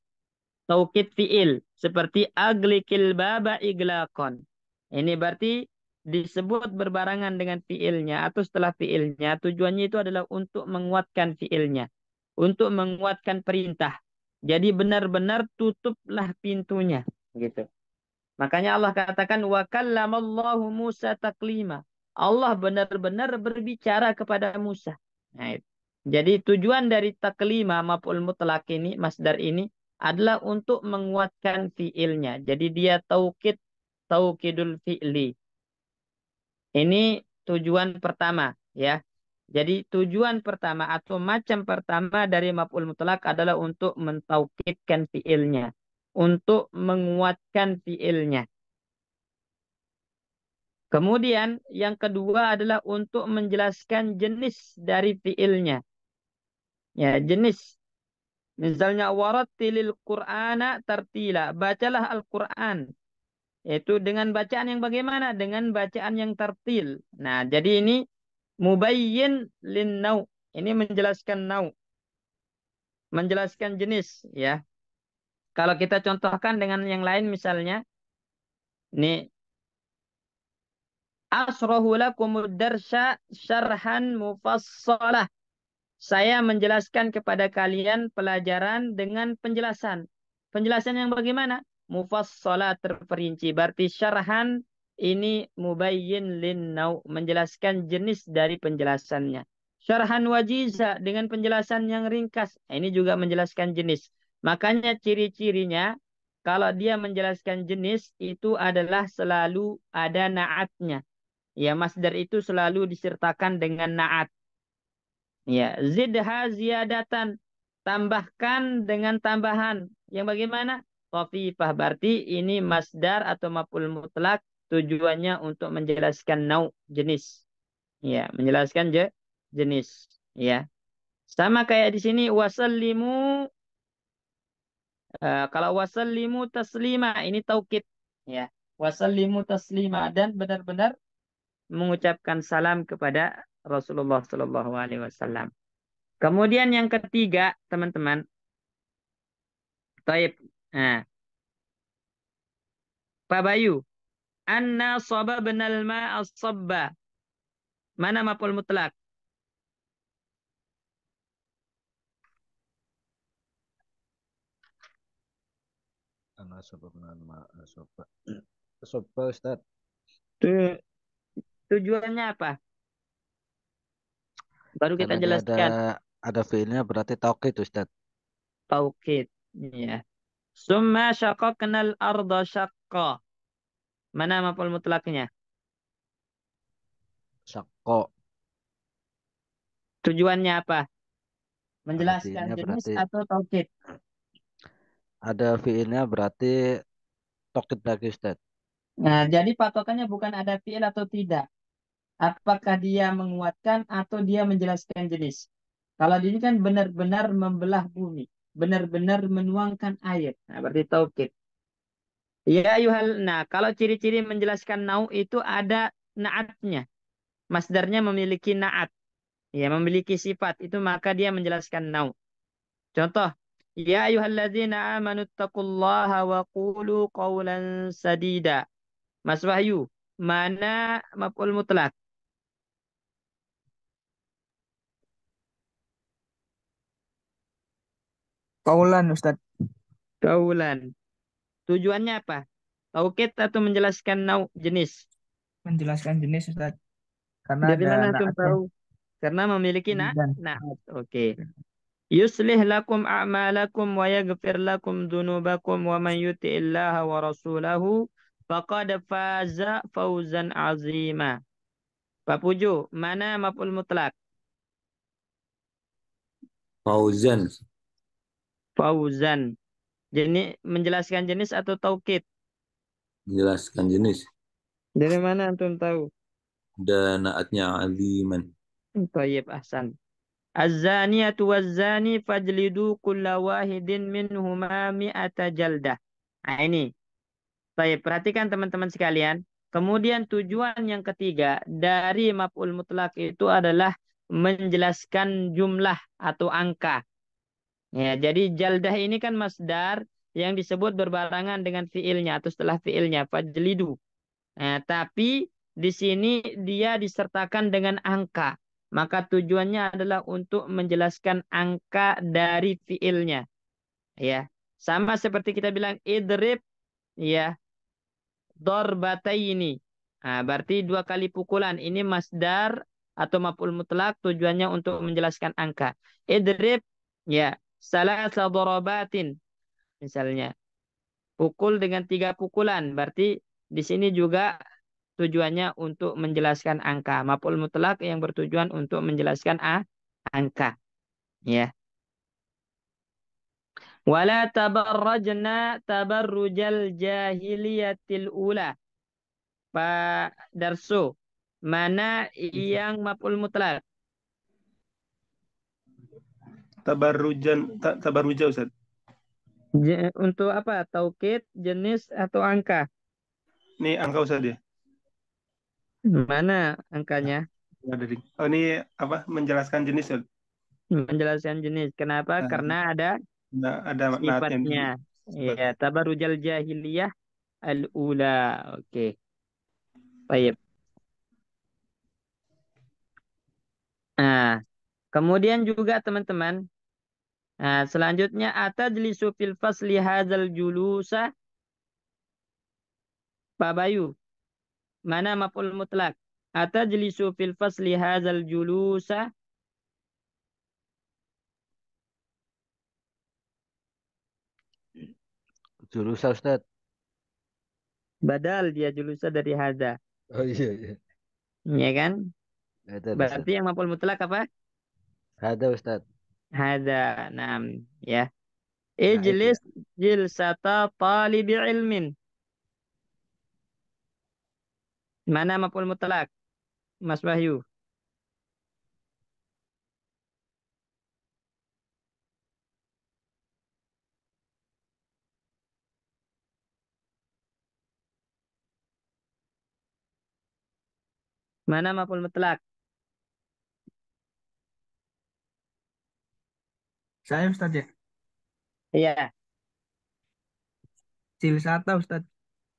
Speaker 1: Taukid fi'il. Seperti aglikil baba iglakon. Ini berarti disebut berbarengan dengan fi'ilnya atau setelah fi'ilnya. Tujuannya itu adalah untuk menguatkan fi'ilnya. Untuk menguatkan perintah. Jadi benar-benar tutuplah pintunya. Gitu. Makanya Allah katakan wa kallamallahu Musa taklima. Allah benar-benar berbicara kepada Musa. Nah, itu. Jadi tujuan dari taklima maf'ul mutlak ini, masdar ini adalah untuk menguatkan fiilnya. Jadi dia taukidul fi'li. Ini tujuan pertama ya. Jadi tujuan pertama atau macam pertama dari maf'ul mutlak adalah untuk mentaukidkan fiilnya, untuk menguatkan fiilnya. Kemudian yang kedua adalah untuk menjelaskan jenis dari fiilnya. Ya, jenis. Misalnya warattilil Qur'ana tartila, bacalah Al-Qur'an. Yaitu dengan bacaan yang bagaimana? Dengan bacaan yang tartil. Nah, jadi ini mubayyin lin nau. Ini menjelaskan nau, menjelaskan jenis ya. Kalau kita contohkan dengan yang lain misalnya, ini asrahu lakumud darsya syarhan mufassalah. Saya menjelaskan kepada kalian pelajaran dengan penjelasan. Penjelasan yang bagaimana? Mufassalah, terperinci. Berarti syarhan ini mubayyin lin nau, menjelaskan jenis dari penjelasannya. Syarhan wajiza, dengan penjelasan yang ringkas. Ini juga menjelaskan jenis. Makanya ciri-cirinya kalau dia menjelaskan jenis itu adalah selalu ada naatnya. Ya, masdar itu selalu disertakan dengan naat. Ya, zidha ziyadatan. Tambahkan dengan tambahan. Yang bagaimana? Khafifah. Berarti ini masdar atau maf'ul mutlak tujuannya untuk menjelaskan nau, jenis. Ya, menjelaskan jenis. Ya. Sama kayak di sini wasallimu, kalau wasallimu taslima ini taukid. Ya. Wasallimu taslima, dan benar-benar mengucapkan salam kepada Rasulullah Sallallahu Alaihi Wasallam. Kemudian yang ketiga, teman-teman. Taib. Nah, Pak Bayu. Anna sababnal ma'a sabba. Mana maf'ul mutlak?
Speaker 5: Ana sebabna ma soba. Soba Ustaz.
Speaker 1: Tu- Tujuannya apa? Baru kita
Speaker 5: Karena dia
Speaker 1: jelaskan.
Speaker 5: ada fiilnya berarti taukid Ustaz.
Speaker 1: Taukid. Ya. Summa syaqaqnal arda syaqqa. Mana maf'ul mutlaknya?
Speaker 5: Sakko.
Speaker 1: Tujuannya apa?
Speaker 5: Ada
Speaker 1: Menjelaskan
Speaker 5: fiilnya
Speaker 1: jenis
Speaker 5: berarti
Speaker 1: atau taukid?
Speaker 5: ada fiilnya berarti tokit lagi Ustaz.
Speaker 1: Nah, jadi patokannya bukan ada fiil atau tidak. Apakah dia menguatkan atau dia menjelaskan jenis? Kalau ini kan benar-benar membelah bumi, benar-benar menuangkan air. Nah, berarti taukid. Ya ayuhal. Nah, kalau ciri-ciri menjelaskan nau itu ada naatnya. Masdarnya memiliki naat, ya memiliki sifat itu maka dia menjelaskan nau. Contoh, ya ayyuhalladzina amanu taqullaha wa qulu qawlan sadida. Mas Wahyu, mana maf'ul mutlak?
Speaker 3: Kaulan Ustadz.
Speaker 1: Qawlan. Tujuannya apa? Taukid atau menjelaskan nau jenis?
Speaker 3: Menjelaskan jenis Ustadz. Karena
Speaker 1: Dari
Speaker 3: ada
Speaker 1: mana antum
Speaker 3: naatnya.
Speaker 1: tahu? Karena memiliki
Speaker 3: Dan
Speaker 1: naat. Oke. Yuslih lakum a'malakum wa yaghfir lakum dhunubakum wa man yuti'illaha wa rasulahu faqad faza fawzan azima. Pak Puju, mana maf'ul mutlak?
Speaker 2: Fauzan.
Speaker 1: Fauzan. Jenis menjelaskan jenis atau taukid?
Speaker 2: Menjelaskan jenis.
Speaker 1: Dari mana antum tahu?
Speaker 2: Dan naatnya aziman.
Speaker 1: Thayyib ahsan. Az-zaniyatu waz-zani fajlidu kulla wahidin minhuma mi'ata jaldah. Nah ini. Baik, perhatikan teman-teman sekalian. Kemudian tujuan yang ketiga dari maf'ul mutlak itu adalah menjelaskan jumlah atau angka. Ya, jadi jaldah ini kan masdar yang disebut berbarengan dengan fiilnya atau setelah fiilnya fajlidu. Nah, tapi di sini dia disertakan dengan angka. Maka tujuannya adalah untuk menjelaskan angka dari fiilnya. Ya, sama seperti kita bilang idrib, ya, ini. Nah, berarti dua kali pukulan. Ini masdar atau maf'ul mutlak tujuannya untuk menjelaskan angka. Idrib, ya, salasa dorobatin. Misalnya, pukul dengan 3 pukulan. Berarti di sini juga tujuannya untuk menjelaskan angka. Maf'ul mutlak yang bertujuan untuk menjelaskan angka. Ya. Wala tabarrajna tabarrujal jahiliyatil ula. Pak Darso, mana yang maf'ul mutlak?
Speaker 4: Tabarruja Ustaz.
Speaker 1: Untuk apa? Taukid, jenis, atau angka?
Speaker 4: Ini angka Ustaz ya.
Speaker 1: Mana angkanya?
Speaker 4: Oh, ini apa? Menjelaskan jenis Ustaz.
Speaker 1: Menjelaskan jenis. Kenapa?
Speaker 4: Nah,
Speaker 1: Karena ada
Speaker 4: ada naatnya di
Speaker 1: sifatnya. Ya,
Speaker 4: sifatnya.
Speaker 1: tabarrujal jahiliyah al-ula. Oke. Baik. Nah, kemudian juga teman-teman, nah, selanjutnya atajlisu fil fasli hadzal julusa. Pak Bayu, mana maf'ul mutlak? Atajlisu fil fasli hadzal julusa.
Speaker 5: Jurusan Ustaz.
Speaker 1: Badal dia julusa dari hadza.
Speaker 5: Oh iya iya.
Speaker 1: Ya kan?
Speaker 5: Ada Ustaz.
Speaker 1: Berarti yang maf'ul mutlak apa?
Speaker 5: Ada Ustaz.
Speaker 1: Hadza. Naam, ya.
Speaker 5: Naib ya.
Speaker 1: Ijlis jilsata talibi ilmin. Mana maf'ul mutlak? Mas Wahyu. Mana maf'ul mutlak?
Speaker 3: saya Ustadz ya.
Speaker 1: Iya,
Speaker 3: Silsata Ustadz.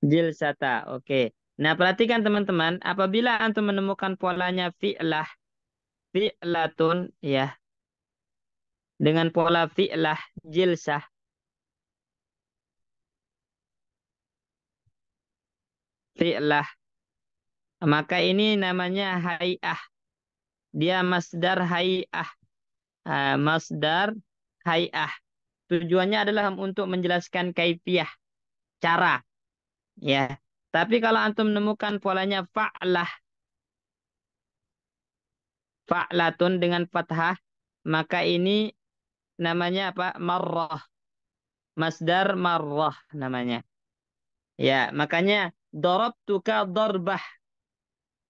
Speaker 1: jilsata. Oke. Nah, perhatikan teman-teman, apabila antum menemukan polanya fi'lah, fi'latun, ya, dengan pola fi'lah jilsah, fi'lah, maka ini namanya hay'ah. Dia masdar hay'ah. Masdar hay'ah. Tujuannya adalah untuk menjelaskan kaifiyah, cara. Ya. Tapi kalau antum menemukan polanya fa'latun dengan fathah, maka ini namanya apa? Marrah. Masdar marrah namanya. Ya, makanya darabtuka darbah.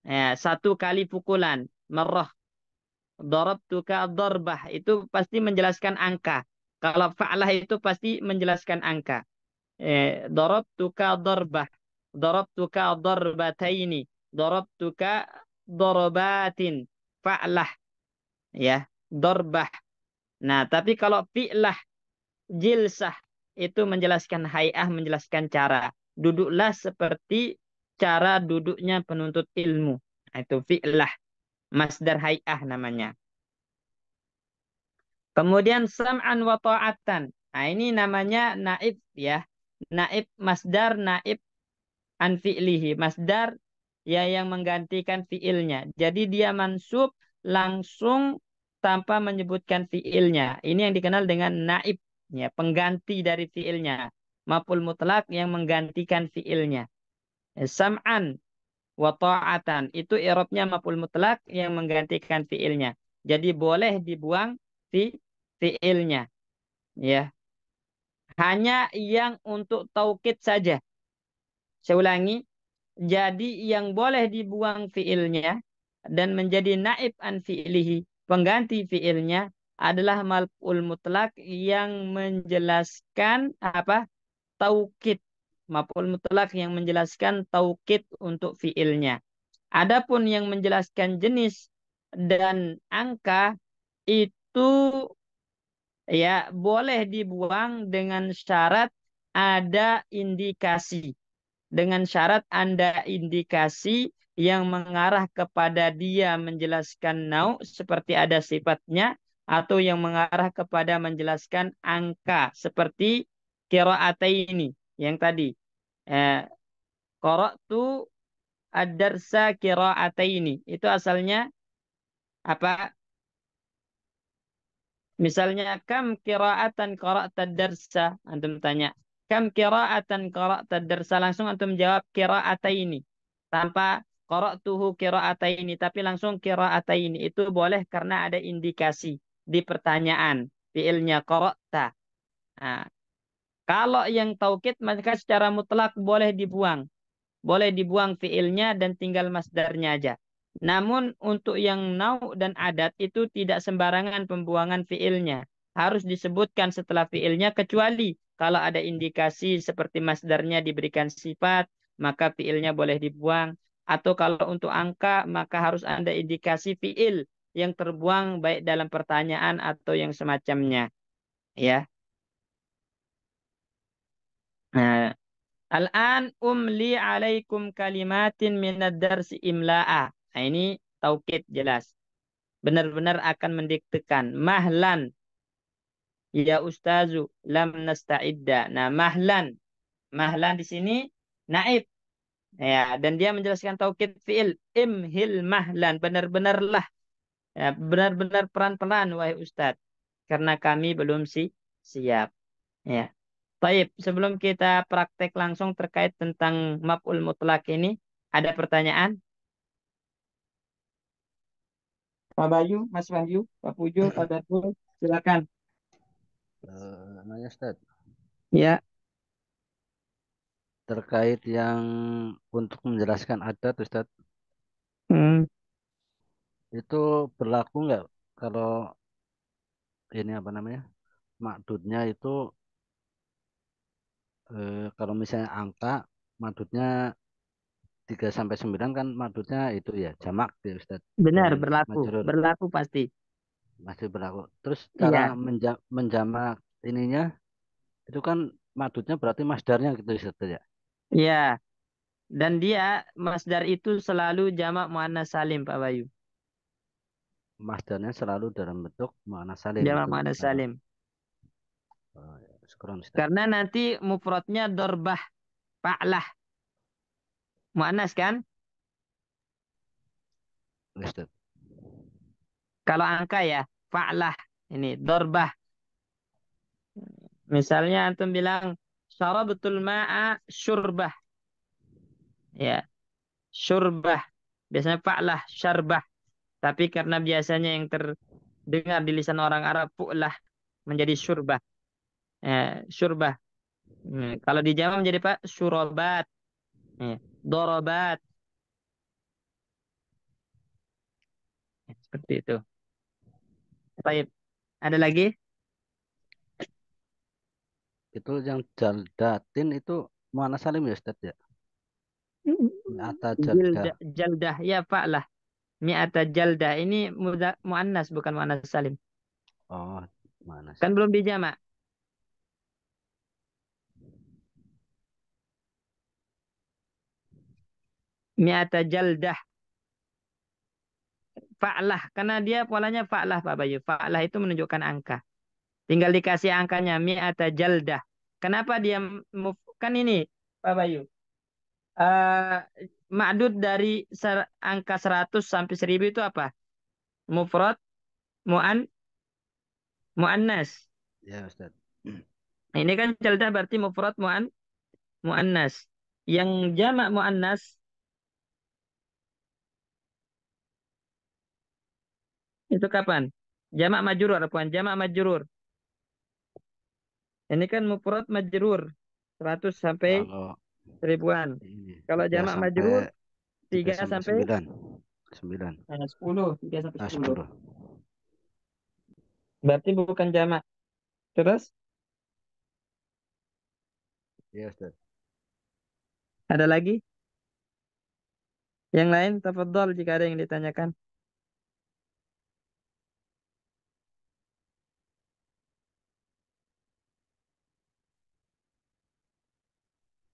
Speaker 1: Ya, satu kali pukulan. Marrah. Darabtuka darbah. Itu pasti menjelaskan angka. Kalau fa'lah itu pasti menjelaskan angka. Darabtuka darbah. Darabtuka darbataini. Darabtuka darbatin. Fa'lah. Ya, darbah. Nah, tapi kalau fi'lah jilsah itu menjelaskan hay'ah, menjelaskan cara. Duduklah seperti cara duduknya penuntut ilmu. Nah, itu fi'lah, masdar hay'ah namanya. Kemudian sam'an wa ta'atan. Nah, ini namanya naib ya. Naib masdar naib an fi'lihi. Masdar ya yang menggantikan fi'ilnya. Jadi dia mansub langsung tanpa menyebutkan fi'ilnya. Ini yang dikenal dengan naib. Ya, pengganti dari fi'ilnya. Maf'ul mutlak yang menggantikan fi'ilnya. Sam'an wa ta'atan. Itu i'rabnya maf'ul mutlak yang menggantikan fi'ilnya. Jadi boleh dibuang fi'ilnya. Ya. Hanya yang untuk taukid saja. Saya ulangi. Jadi yang boleh dibuang fi'ilnya dan menjadi naib an fi'lihi, pengganti fi'ilnya adalah maf'ul mutlak yang menjelaskan apa? Taukid. Maf'ul mutlak yang menjelaskan taukid untuk fi'ilnya. Adapun yang menjelaskan jenis dan angka itu ya boleh dibuang dengan syarat ada indikasi. Dengan syarat ada indikasi yang mengarah kepada dia menjelaskan nau seperti ada sifatnya atau yang mengarah kepada menjelaskan angka seperti qiraataini yang tadi. Qara'tu ad-darsa qiraataini. Itu asalnya apa? Misalnya kam qiraatan qara'ta ad-darsa, antum tanya kam qiraatan qara'ta ad-darsa, langsung antum jawab qiraataini tanpa qara'tuhu qiraataini, tapi langsung qiraataini. Itu boleh karena ada indikasi di pertanyaan fiilnya qara'ta. Nah, kalau yang taukid maka secara mutlak boleh dibuang. Boleh dibuang fiilnya dan tinggal masdarnya aja. Namun untuk yang nau dan adat itu tidak sembarangan pembuangan fiilnya. Harus disebutkan setelah fiilnya kecuali kalau ada indikasi seperti masdarnya diberikan sifat, maka fiilnya boleh dibuang. Atau kalau untuk angka maka harus ada indikasi fiil yang terbuang baik dalam pertanyaan atau yang semacamnya. Ya. Nah, Al-an umli alaikum kalimatin minad darsi imla'a. Nah, ini taukid jelas. Benar-benar akan mendiktekan. Mahlan. Ya ustazu lam nasta'idda. Nah, mahlan. Mahlan di sini naib. Ya, dan dia menjelaskan taukid fi'il. Imhil mahlan. Benar-benarlah. Ya, benar-benar pelan-pelan wahai ustaz. Karena kami belum siap. Ya. Baik, sebelum kita praktek langsung terkait tentang maf'ul mutlak ini, ada pertanyaan? Pak Bayu, Mas Wahyu, Pak Pujo, Pak Darul, silakan.
Speaker 5: Nanya Ustaz,
Speaker 1: Ya,
Speaker 5: terkait yang untuk menjelaskan adat Ustaz,
Speaker 1: hmm,
Speaker 5: itu berlaku nggak kalau ini apa namanya? Makdudnya itu kalau misalnya angka makdudnya 3 sampai 9 kan makdudnya itu ya jamak ya Ustaz.
Speaker 1: benar,
Speaker 5: Dan
Speaker 1: berlaku,
Speaker 5: majrur
Speaker 1: berlaku pasti.
Speaker 5: masih berlaku. Terus cara
Speaker 1: Iya,
Speaker 5: menjamak ininya itu kan makdudnya berarti masdarnya gitu Ustaz ya.
Speaker 1: iya. Dan dia masdar itu selalu jamak muannas salim, Pak Bayu.
Speaker 5: Masdarnya selalu dalam bentuk makna salim
Speaker 1: Jamak
Speaker 5: itu.
Speaker 1: muannas
Speaker 5: Kalau
Speaker 1: salim.
Speaker 5: ya, sekarang Ustaz.
Speaker 1: Karena nanti mufradnya dorbah, fa'lah. Muannas kan?
Speaker 5: Ustaz.
Speaker 1: Kalau angka ya, fa'lah. Ini dorbah. Misalnya antum bilang syarabatul ma'a syurbah. Ya, syurbah. Biasanya fa'lah, syarbah. Tapi karena biasanya yang terdengar di lisan orang Arab fu'lah menjadi syurbah. Syurbah. Kalau di Jawa menjadi Pak syurobat. Dorobat. Seperti itu. Baik. Ada lagi?
Speaker 5: Itu yang jaldatin itu muannas salim ya Ustaz ya? Mi'ata jaldah.
Speaker 1: Jaldah. Ya fa'lah. Mi'ata jaldah. Ini muannas bukan muannas salim.
Speaker 5: Oh, muannas.
Speaker 1: Kan belum dijamak. Mi'ata jaldah. Fa'lah. Karena dia polanya fa'lah Pak Bayu. Fa'lah itu menunjukkan angka. Tinggal dikasih angkanya. Mi'ata jaldah. Kenapa dia kan ini Pak Bayu. Uh, Ma'dud dari angka 100 sampai 1000 itu apa? Mufrad, mu'annas.
Speaker 5: Ya Ustaz.
Speaker 1: Ini kan jaldah berarti mufrad mu'annas. Yang jamak mu'annas itu kapan? Jamak majrur, apaan? Jamak majrur. Ini kan mufrad majrur 100 sampai
Speaker 5: Kalau
Speaker 1: 1000-an.
Speaker 5: ini
Speaker 1: Kalau
Speaker 5: 3
Speaker 1: jamak
Speaker 5: sampai
Speaker 1: majrur
Speaker 5: 3
Speaker 1: 3
Speaker 5: sampai
Speaker 1: sampai
Speaker 5: 9. 9.
Speaker 1: 10, 3 sampai 10.
Speaker 5: 10.
Speaker 1: Berarti bukan jamak. Terus
Speaker 5: Ya Ustaz.
Speaker 1: ada lagi? Yang lain tafadhol jika ada yang ditanyakan.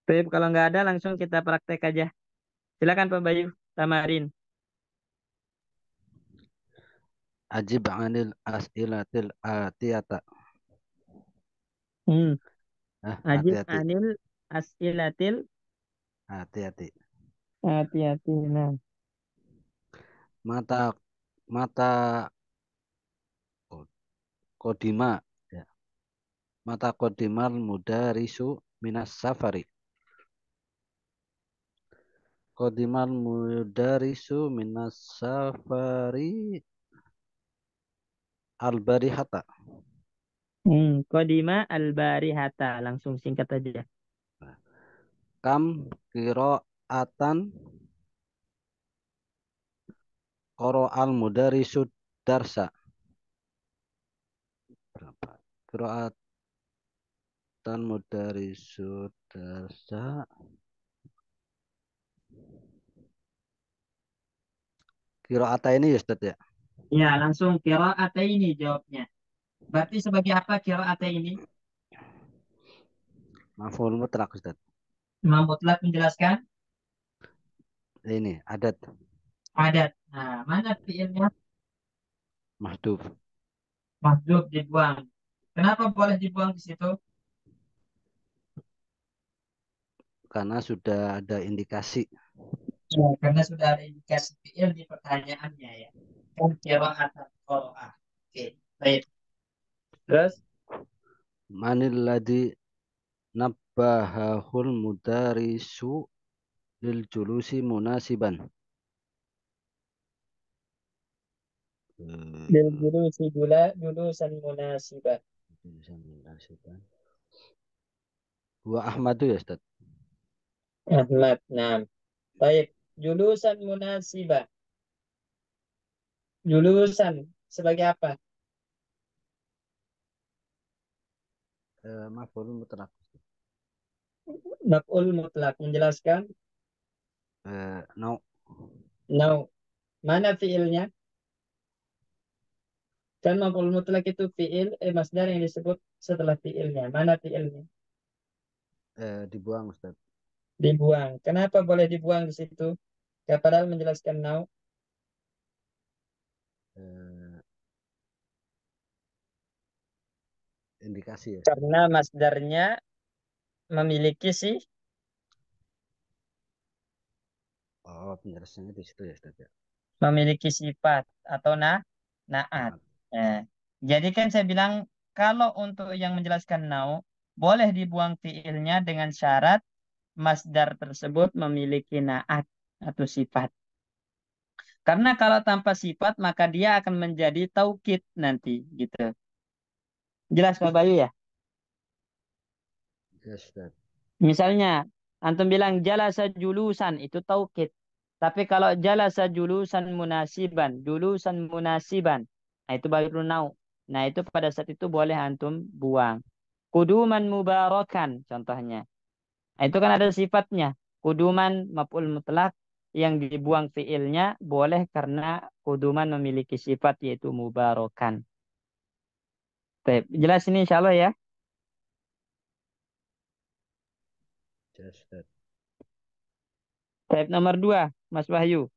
Speaker 1: Baik, kalau nggak ada langsung kita praktek aja. Silakan Pak Bayu, Tamarin.
Speaker 5: Ajib anil as'ilatil atiyata.
Speaker 1: Ajib
Speaker 5: Hati-hati.
Speaker 1: anil as'ilatil
Speaker 5: Hati-hati.
Speaker 1: hati-hati. Nah,
Speaker 5: Mata mata kodima ya. Mata kodimal mudarisu minas safari. Kodimal mudarisu minas safari al-barihata.
Speaker 1: Kodima al-barihata. Langsung singkat aja.
Speaker 5: Kam kiroatan koro al-mudarisu darsa. Berapa? Kiroatan mudarisu darsa. Kiroata ini ya Ustaz ya?
Speaker 1: Ya, langsung qira'ata ini jawabnya. Berarti sebagai apa qira'ata ini?
Speaker 5: Maf'ul mutlak Ustaz.
Speaker 1: Imam Mutlak menjelaskan
Speaker 5: Ini adat
Speaker 1: adat. Nah, mana fi'ilnya?
Speaker 5: mahdhuf.
Speaker 1: Mahdhuf dibuang. Kenapa boleh dibuang di situ?
Speaker 5: Karena sudah ada indikasi.
Speaker 1: Ya, karena sudah ada indikasi fi'il di pertanyaannya ya. Kan qira'ata qira'ah. Oke, baik. Terus
Speaker 5: Manil ladzi nabbahahul mudarisu lil julusi munasiban.
Speaker 1: bil julusi julusan munasibah.
Speaker 5: Munasiban. Wa Ahmadu ya Ustaz.
Speaker 1: Ahmad, nah. Baik, julusan munasibah. Julusan sebagai apa?
Speaker 5: Maf'ul mutlak.
Speaker 1: Maf'ul mutlak menjelaskan
Speaker 5: Nau
Speaker 1: now. Mana fiilnya? Kan maf'ul mutlak itu fiil masdar yang disebut setelah fiilnya. Mana fiilnya?
Speaker 5: dibuang Ustaz.
Speaker 1: Dibuang. Kenapa boleh dibuang di situ? Ya, padahal menjelaskan now
Speaker 5: Eh, indikasi ya Ustaz.
Speaker 1: karena masdarnya memiliki
Speaker 5: Oh, penjelasannya di situ ya Ustaz ya.
Speaker 1: memiliki sifat atau naat.
Speaker 5: Nah,
Speaker 1: Nah, jadi kan saya bilang kalau untuk yang menjelaskan now boleh dibuang fiilnya dengan syarat masdar tersebut memiliki naat atau sifat. Karena kalau tanpa sifat maka dia akan menjadi taukid nanti gitu. Jelas Pak Bayu ya?
Speaker 5: Yes, Ustaz.
Speaker 1: Misalnya antum bilang jalasa julusan itu taukid. Tapi kalau jalasa julusan munasiban, nah itu baru nau. Nah itu pada saat itu boleh antum buang. Kuduman mubarakan contohnya. Nah, itu kan ada sifatnya. Kuduman maf'ul mutlak yang dibuang fiilnya boleh karena kuduman memiliki sifat yaitu mubarakan. Baik, jelas ini insya Allah ya.
Speaker 5: Yes, Ustaz.
Speaker 1: Baik, nomor 2, Mas Wahyu.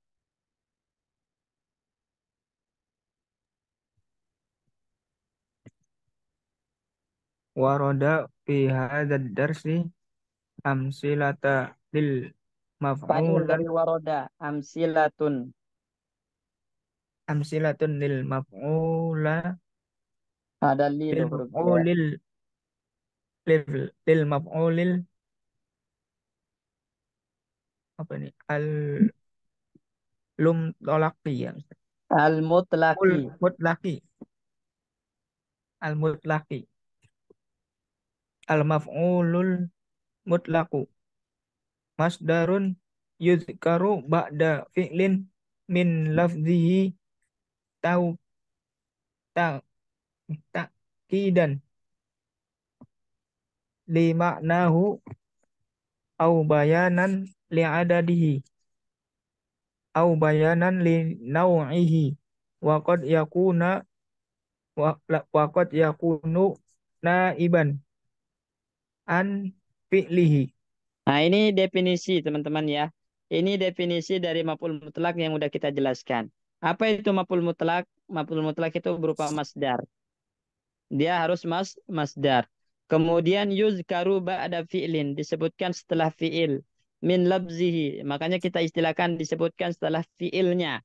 Speaker 3: Waroda fi hadzal darsi amsilata lil
Speaker 1: Fa'il
Speaker 3: maf'ula
Speaker 1: dari waroda. Amsilatun.
Speaker 3: amsilatun lil maf'ula
Speaker 1: Ada li
Speaker 3: lil
Speaker 1: itu huruf ya.
Speaker 3: maf'ulil lil maf'ulil apa ini al lum tolaki ya Ustaz.
Speaker 1: Al-mutlaki.
Speaker 3: Mutlaki al mutlaki al maf'ulul mutlaqu masdarun yuzkaru ba'da fi'lin min lafzihi tau ta takidan li maknahu au bayanan li adadihi au bayanan li nau'ihi wa qad yakuna wa qad yakunu naiban an fi'lihi.
Speaker 1: Nah, ini definisi teman-teman ya. Ini definisi dari maf'ul mutlak yang udah kita jelaskan. Apa itu maf'ul mutlak? Maf'ul mutlak itu berupa masdar. Dia harus masdar. Kemudian yuzkaru ba'da fi'lin, disebutkan setelah fi'il. Min labzihi, makanya kita istilahkan disebutkan setelah fi'ilnya.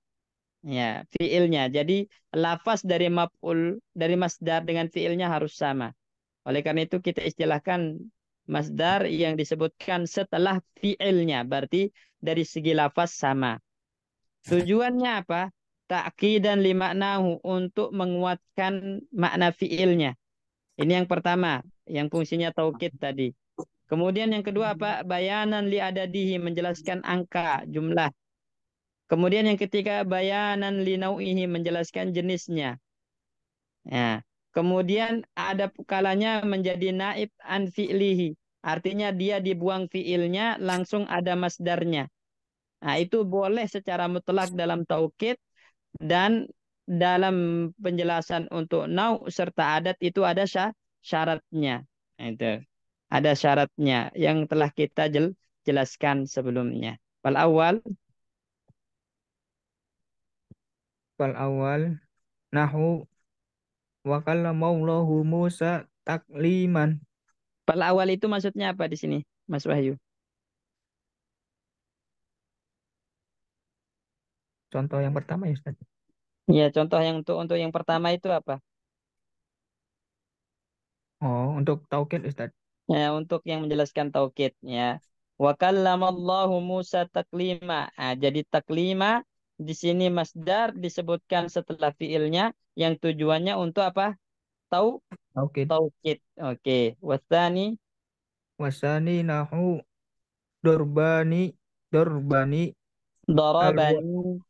Speaker 1: Ya, fi'ilnya. Jadi lafaz dari maf'ul dari masdar dengan fi'ilnya harus sama. Oleh karena itu kita istilahkan masdar yang disebutkan setelah fi'ilnya. Berarti dari segi lafaz sama. Tujuannya apa? Ta'kidan li maknahu, untuk menguatkan makna fi'ilnya. Ini yang pertama, yang fungsinya taukid tadi. Kemudian yang kedua apa? Bayanan li adadihi, menjelaskan angka, jumlah. Kemudian yang ketiga bayanan li nau'ihi, menjelaskan jenisnya. Ya. Kemudian ada kalanya menjadi naib an fi'lihi. Artinya dia dibuang fi'ilnya langsung ada masdarnya. Nah, itu boleh secara mutlak dalam taukid, dan dalam penjelasan untuk nau serta adat itu ada syaratnya. Nah, itu. Ada syaratnya yang telah kita jelaskan sebelumnya. Wal awal,
Speaker 3: Fal awal nahu wa kallamallahu Musa takliman.
Speaker 1: wal awal itu maksudnya apa di sini, Mas Wahyu?
Speaker 3: Contoh yang pertama ya Ustaz.
Speaker 1: Ya, contoh yang untuk yang pertama itu apa?
Speaker 3: Oh, untuk taukid Ustaz.
Speaker 1: Ya, untuk yang menjelaskan tauhid ya. Wa kallamallahu Musa taklima. Nah, jadi taklima di sini masdar disebutkan setelah fiilnya yang tujuannya untuk apa? Tau
Speaker 3: Taukid.
Speaker 1: tauhid. Oke. Wasani
Speaker 3: Wasani nahu dorbani dorbani al
Speaker 1: darabani.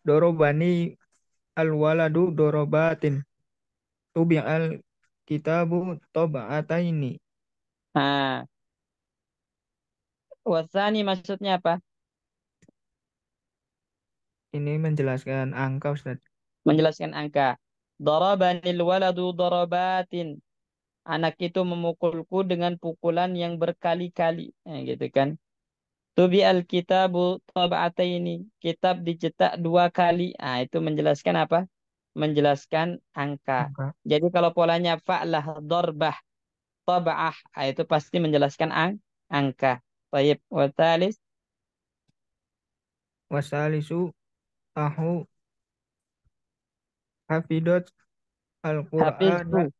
Speaker 3: dorobani al waladu dorobatin tubi al kitabu toba'ataini.
Speaker 1: Nah, wasani maksudnya apa?
Speaker 3: Ini menjelaskan angka Ustaz.
Speaker 1: Menjelaskan angka. Darabanil waladu darabatin. Anak itu memukulku dengan pukulan yang berkali-kali. Nah, gitu kan. Tubi al-kitabu taba'ataini. Kitab dicetak 2 kali. Ah, itu menjelaskan apa? Menjelaskan angka.
Speaker 3: Angka.
Speaker 1: Jadi kalau polanya fa'lah, dorbah, taba'ah. Ah, itu pasti menjelaskan angka. Baik. Watalis.
Speaker 3: Wasalisu tahu hafidot al-Qur'ana
Speaker 1: Hafiztu.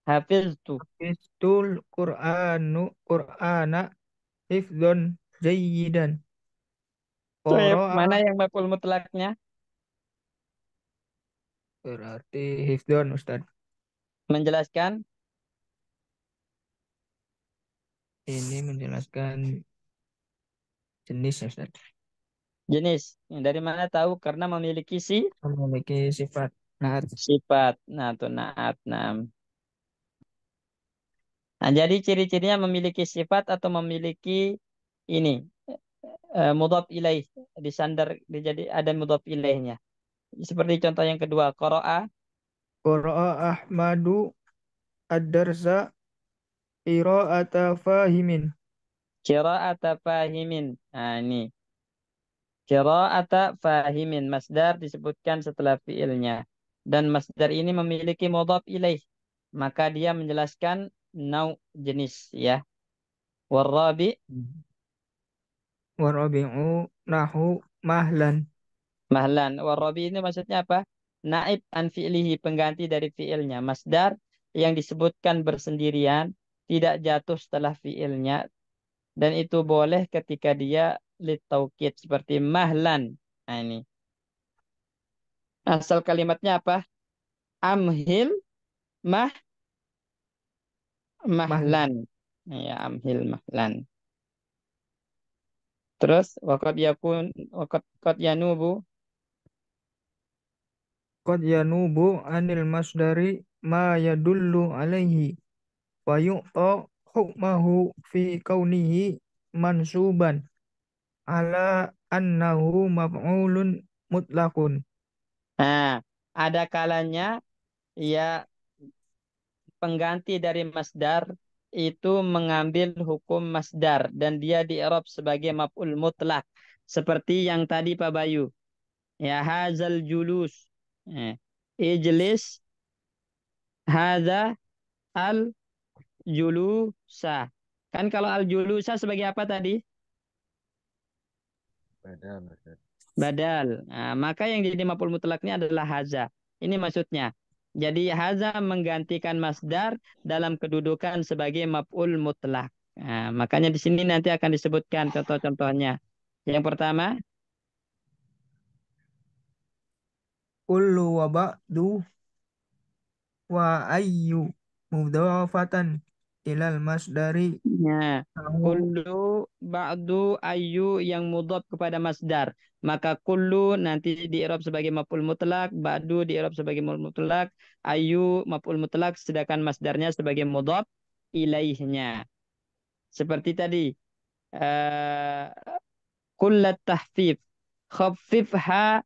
Speaker 1: Hafiztu.
Speaker 3: Hafiztul Qur'anu Qur'ana hifdzon jayyidan.
Speaker 1: Soeb,
Speaker 3: Qara'a
Speaker 1: mana yang maf'ul mutlaknya?
Speaker 3: berarti hifdzon Ustaz.
Speaker 1: Menjelaskan
Speaker 3: Ini menjelaskan jenis Ustaz.
Speaker 1: jenis. Dari mana tahu? Karena memiliki
Speaker 3: Memiliki sifat naat.
Speaker 1: sifat. Nah, tuh naat. Nah, jadi ciri-cirinya memiliki sifat atau memiliki ini mudhaf ilaih, disandar jadi ada mudhaf ilaihnya. Seperti contoh yang kedua, qara'a
Speaker 3: Qara'a Ahmadu ad-darsa qira'ata fahimin.
Speaker 1: qira'ata fahimin. Nah, ini qira'ata fahimin masdar disebutkan setelah fiilnya. Dan masdar ini memiliki mudhaf ilaih. Maka dia menjelaskan jenis ya. Warabi
Speaker 3: Warabi'u nahu mahlan.
Speaker 1: mahlan. Warabi ini maksudnya apa? Naib an fi'lihi, pengganti dari fiilnya. Masdar yang disebutkan bersendirian, tidak jatuh setelah fiilnya. Dan itu boleh ketika dia litaukid seperti mahlan. Nah, ini. Asal kalimatnya apa? Amhil mah
Speaker 3: Mahlan.
Speaker 1: mahlan. Ya, amhil mahlan. Terus waqad yakun waqad yanubu.
Speaker 3: Qad yanubu anil masdari ma yadullu alaihi wa yu'ta hukmahu fi kaunihi mansuban ala annahu maf'ulun mutlaqun.
Speaker 1: Nah, ada kalanya ya pengganti dari masdar itu mengambil hukum masdar dan dia di-i'rab sebagai maf'ul mutlak seperti yang tadi Pak Bayu. Ya hazal julus. Ijlis hadza al julusa. Kan kalau al julusa sebagai apa tadi?
Speaker 5: Badal, Ustaz.
Speaker 1: Badal. Nah, maka yang jadi maf'ul mutlaknya adalah haza. Ini maksudnya. Jadi haza menggantikan masdar dalam kedudukan sebagai maf'ul mutlak. Nah, makanya di sini nanti akan disebutkan contoh-contohnya. Yang pertama,
Speaker 3: Kullu wa ba'du wa ayyu mudhafatan ilal masdari
Speaker 1: nah,
Speaker 3: nahu
Speaker 1: kullu ba'du ayu yang mudhaf kepada masdar. Maka kullu nanti di-i'rab sebagai maf'ul mutlak, ba'du di-i'rab sebagai maf'ul mutlak, ayu maf'ul mutlak sedangkan masdarnya sebagai mudhaf ilaihnya. Seperti tadi, eh kullat tahfif. Khaffifha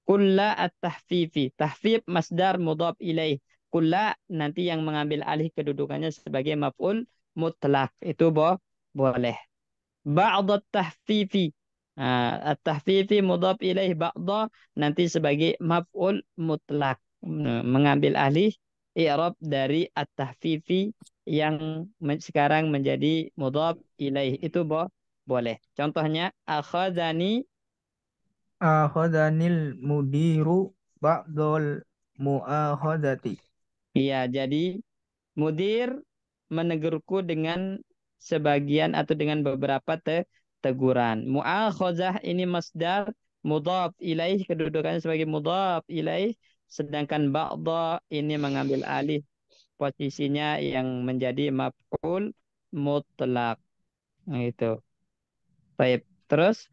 Speaker 1: kulla at-tahfifi. Tahfif masdar mudhaf ilaih. Kulla nanti yang mengambil alih kedudukannya sebagai maf'ul mutlak. Itu boleh. Ba'd at-tahfifi. At-tahfifi mudhaf ilaih ba'da nanti sebagai maf'ul mutlak. Mengambil alih i'rab dari at-tahfifi yang sekarang menjadi mudhaf ilaih. Itu boleh. Contohnya akhadani.
Speaker 3: akhadhanil mudiru ba'dal mu'akhadati.
Speaker 1: Iya, jadi mudir menegurku dengan sebagian atau dengan beberapa teguran. Mu'akhazah ini masdar mudhaf ilaih kedudukannya sebagai mudhaf ilaih sedangkan ba'dha ini mengambil alih posisinya yang menjadi maf'ul mutlak. Nah, itu. Baik. Terus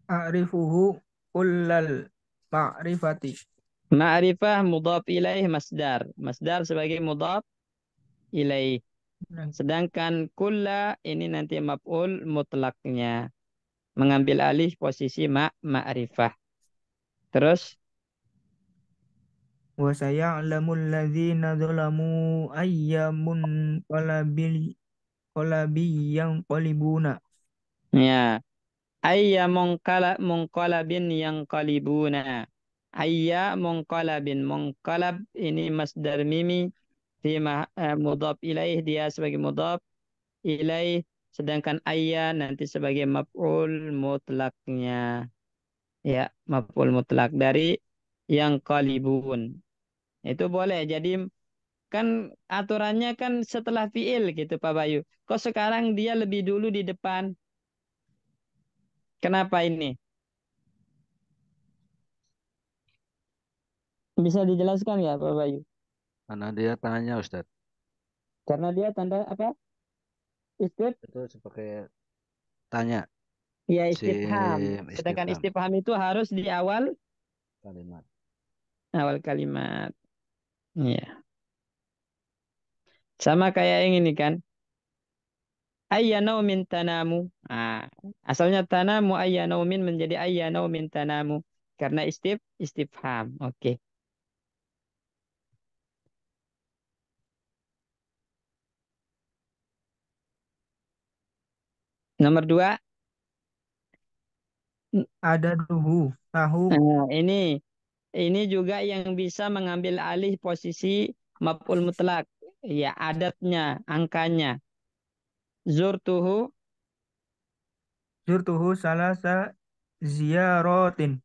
Speaker 3: A'rifuhu kullal ma'rifati.
Speaker 1: ma'rifah mudhaf ilaih masdar. Masdar sebagai mudhaf ilaih.
Speaker 3: Nah,
Speaker 1: Sedangkan kulla ini nanti maf'ul mutlaknya. Mengambil alih posisi ma'rifah. Terus,
Speaker 3: wa saya'lamul ladzina zalamu ayyamun qalabi yang qalibuna.
Speaker 1: ya. Ayya mungqalabin yang qalibuna. Ayya mungqalabin. Mungqalab ini masdar mimi. Mudhaf ilaih dia sebagai mudhaf ilaih. Sedangkan ayya nanti sebagai maf'ul mutlaknya. Ya, maf'ul mutlak dari yang qalibun. Itu boleh. Jadi Kan aturannya kan setelah fiil gitu Pak Bayu. Kok sekarang dia lebih dulu di depan? Kenapa ini? Bisa dijelaskan ya Pak Bayu?
Speaker 5: Karena dia tanya Ustadz.
Speaker 1: Karena dia tanda apa? Istif?
Speaker 5: Itu sebagai tanya.
Speaker 1: Ya
Speaker 5: Sim
Speaker 1: istifham. Sedangkan
Speaker 5: istifham
Speaker 1: istifham itu harus di awal
Speaker 5: kalimat.
Speaker 1: kalimat. Ya. Sama kayak yang ini kan. Ayya naumin tanamu. Asalnya tanamu ayya naumin menjadi ayya naumin tanamu. Karena istifham. Oke. Nomor 2.
Speaker 3: Ada duhu, tahu.
Speaker 1: Ini juga yang bisa mengambil alih posisi maf'ul mutlak. Ya, adatnya, angkanya. Zurtuhu,
Speaker 3: Zurtuhu salasa ziyarotin.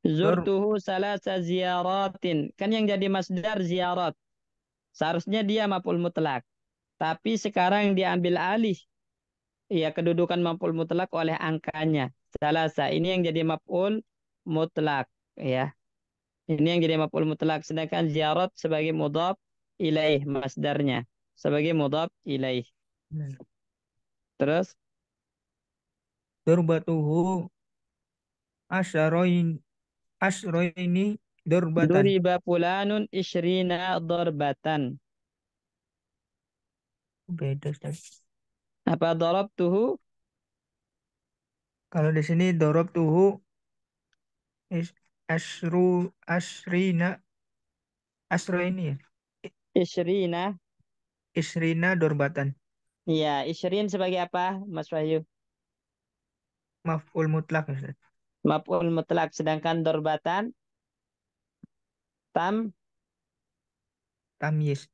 Speaker 3: Dor,
Speaker 1: zurtuhu salasa ziyaratin. Kan yang jadi masdar ziyarat. Seharusnya dia maf'ul mutlak. Tapi sekarang diambil alih ya kedudukan maf'ul mutlak oleh angkanya. Salasa ini yang jadi maf'ul mutlak ya. Ini yang jadi maf'ul mutlak sedangkan ziyarat sebagai mudhaf ilaih masdarnya sebagai mudhaf ilaih. Terus
Speaker 3: dorbatuhu asyaroin, asroini dorbatan.
Speaker 1: duriba fulanun isyrina darbatan.
Speaker 3: Beda, Ustaz.
Speaker 1: Apa darabtuhu?
Speaker 3: Kalau di sini dorobtuhu asrina, asroini ya.
Speaker 1: Isyrina.
Speaker 3: Isrina dorbatan.
Speaker 1: Ya, isrin sebagai apa, Mas Wahyu?
Speaker 3: Maf'ul mutlak, Ustaz.
Speaker 1: Maf'ul mutlak sedangkan darbatan tam
Speaker 3: Tamyiz.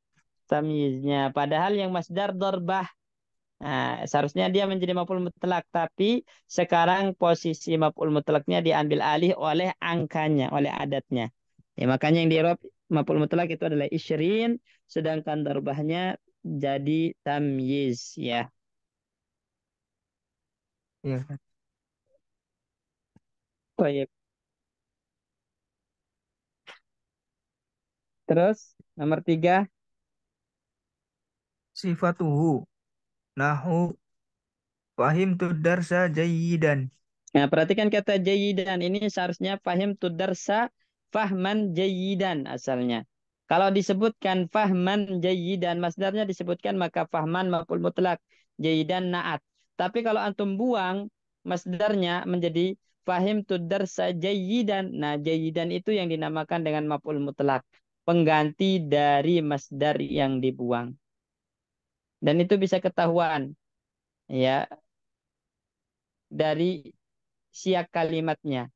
Speaker 1: tamyiznya. Padahal yang masdar darbah. Nah, seharusnya dia menjadi maf'ul mutlak, tapi sekarang posisi maf'ul mutlaknya diambil alih oleh angkanya, oleh adatnya. Ya, makanya yang di i'rab maf'ul mutlak itu adalah isrin, sedangkan darbahnya jadi tamyiz ya.
Speaker 3: Ya, Ustaz.
Speaker 1: Baik. Terus nomor 3.
Speaker 3: Sifatuhu nahu fahim tu darsa jayidan.
Speaker 1: Nah, perhatikan kata jayidan ini seharusnya fahim tudarsa fahman jayidan asalnya. Kalau disebutkan fahman jayidan, masdarnya disebutkan maka fahman maf'ul mutlak, jayidan naat. Tapi kalau antum buang masdarnya menjadi fahim tudarsa jayidan. Nah, jayidan itu yang dinamakan dengan maf'ul mutlak, pengganti dari masdar yang dibuang. Dan itu bisa ketahuan ya dari siak kalimatnya.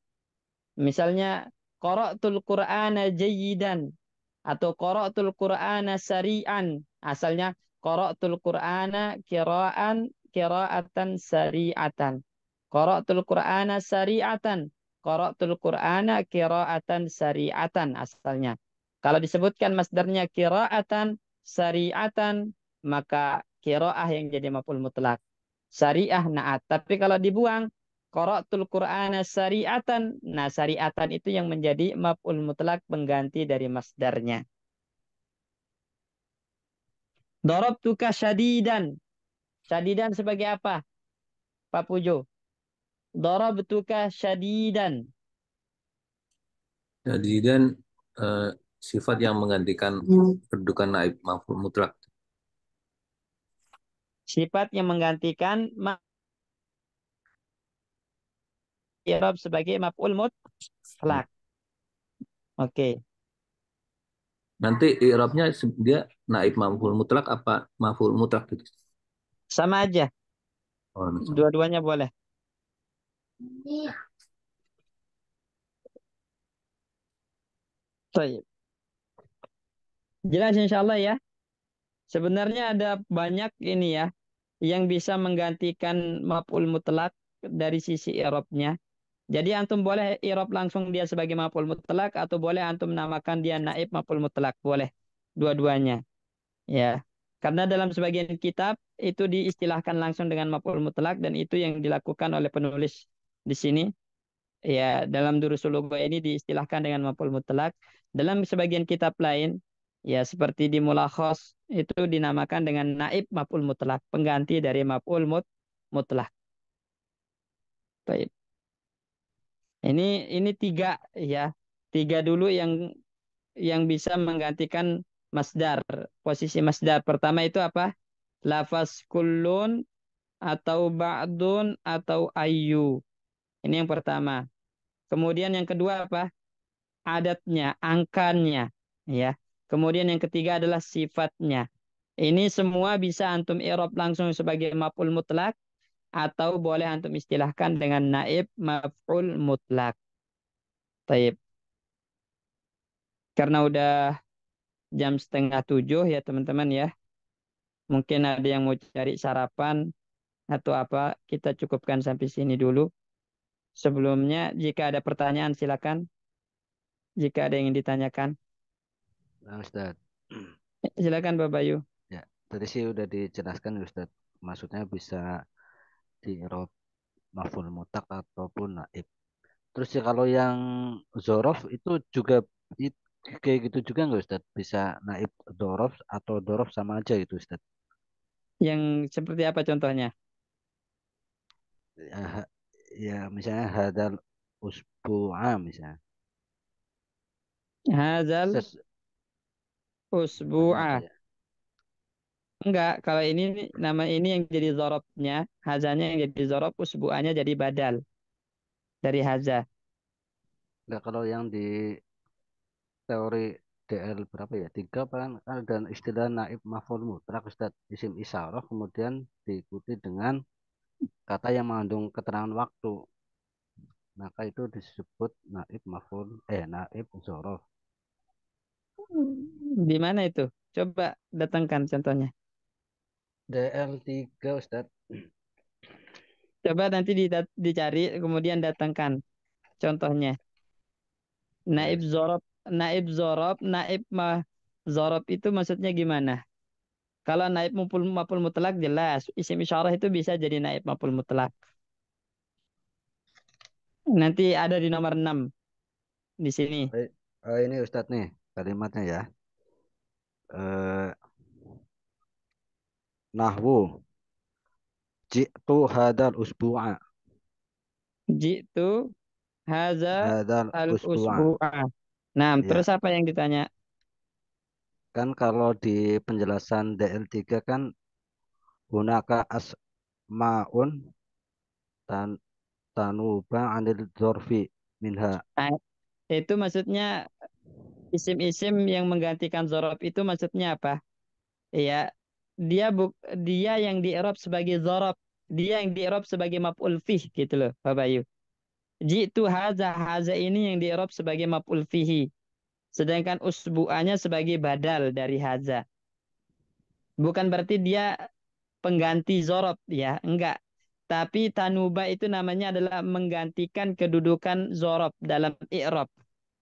Speaker 1: Misalnya qara'tul Qur'ana jayyidan atau qara'tul Qur'ana sari'an. Asalnya qara'tul Qur'ana qira'atan sari'atan. Qara'tul Qur'ana sari'atan. Qara'tul Qur'ana qira'atan sari'atan asalnya. Kalau disebutkan masdarnya qira'atan sari'atan maka qira'ah yang jadi maf'ul mutlak. Sari'ah na'at. Tapi kalau dibuang qara'tul Qur'ana syari'atan. Nah, syari'atan itu yang menjadi maf'ul mutlak pengganti dari masdarnya. Darabtuka syadidan. Syadidan sebagai apa? Pak Pujo. Darabtuka syadidan.
Speaker 2: Jadi dan sifat yang menggantikan kedudukan naib maf'ul mutlak.
Speaker 1: Sifat yang menggantikan i'rab sebagai maf'ul mutlak. Oke.
Speaker 2: Nanti i'rabnya dia naib maf'ul mutlak apa maf'ul mutlak gitu.
Speaker 1: Sama aja.
Speaker 2: Oh, sama.
Speaker 1: Dua-duanya boleh. Baik. Jelas insya Allah ya. Sebenarnya ada banyak ini ya yang bisa menggantikan maf'ul mutlak dari sisi i'rabnya. Jadi antum boleh i'rab langsung dia sebagai maf'ul mutlak atau boleh antum namakan dia naib maf'ul mutlak, boleh dua-duanya. Ya. Karena dalam sebagian kitab itu diistilahkan langsung dengan maf'ul mutlak dan itu yang dilakukan oleh penulis di sini. Ya, dalam Durusul Lugha ini diistilahkan dengan maf'ul mutlak. Dalam sebagian kitab lain, ya seperti di Mulakhas itu dinamakan dengan naib maf'ul mutlak, pengganti dari maf'ul mutlak. Baik. Ini tiga ya, tiga dulu yang bisa menggantikan masdar. Posisi masdar pertama itu apa? Lafaz kullun atau ba'dun atau ayyu. Ini yang pertama. Kemudian yang kedua apa? Adatnya, angkanya, ya. Kemudian yang ketiga adalah sifatnya. Ini semua bisa antum i'rab langsung sebagai maf'ul mutlak atau boleh antum istilahkan dengan naib maf'ul mutlak. Taib. Karena udah jam setengah 7 ya teman-teman ya. Mungkin ada yang mau cari sarapan atau apa, kita cukupkan sampai sini dulu. Sebelumnya, jika ada pertanyaan silakan. Jika ada yang ingin ditanyakan,
Speaker 5: Nah, Ustaz.
Speaker 1: silakan Bapak Bayu.
Speaker 5: Ya, tadi sih udah dijelaskan ya, Ustaz. Maksudnya bisa di i'rab maf'ul mutlak ataupun naib. Terus ya kalau yang zorof itu juga kayak gitu juga nggak Ustaz? Bisa naib dorof atau dorof sama aja gitu Ustaz?
Speaker 1: Yang seperti apa contohnya?
Speaker 5: Ya, ya misalnya hadal usbu'a misalnya.
Speaker 1: Hazal
Speaker 5: Ses, Namanya apa
Speaker 1: usbu'a.
Speaker 5: ya?
Speaker 1: Enggak, kalau ini nama ini yang jadi zorobnya, hazanya yang jadi zorob, usbu'anya jadi badal dari haza.
Speaker 5: Enggak, kalau yang di teori DL berapa ya? Tiga kan ada istilah naib maf'ul mutlak Ustaz, isim isyarah kemudian diikuti dengan kata yang mengandung keterangan waktu. Maka itu disebut naib zorof.
Speaker 1: Di mana itu? Coba datangkan contohnya.
Speaker 5: DL3 Ustaz.
Speaker 1: Coba nanti dicari, kemudian datangkan contohnya.
Speaker 5: Ya,
Speaker 1: Naib
Speaker 5: Ustaz.
Speaker 1: zorob, naib zorob, naib zorob itu maksudnya gimana? Kalau naib maf'ul mutlak jelas, isim isyarah itu bisa jadi naib maf'ul mutlak. Nanti ada di nomor 6 di sini.
Speaker 5: Ini Ustadz nih kalimatnya ya. Eh, Nahwu ji'tu hadal usbu'a.
Speaker 1: Jitu haza
Speaker 5: Hadal
Speaker 1: al
Speaker 5: usbu'a.
Speaker 1: usbu'a. Nah,
Speaker 5: Ya,
Speaker 1: terus apa yang ditanya?
Speaker 5: kan kalau di penjelasan DL3 kan gunaka asma'un tan tanuba anil dzorfi minha.
Speaker 1: Nah, itu maksudnya isim-isim yang menggantikan zorob itu maksudnya apa? Ya, dia yang di i'rab sebagai zorob, dia yang di i'rab sebagai maf'ul fih gitu loh, Pak Bayu. Jitu haza ini yang di i'rab sebagai maf'ul fihi. Sedangkan usbu'anya sebagai badal dari haza. Bukan berarti dia pengganti zorob ya, enggak. Tapi tanuba itu namanya adalah menggantikan kedudukan zorob dalam i'rab.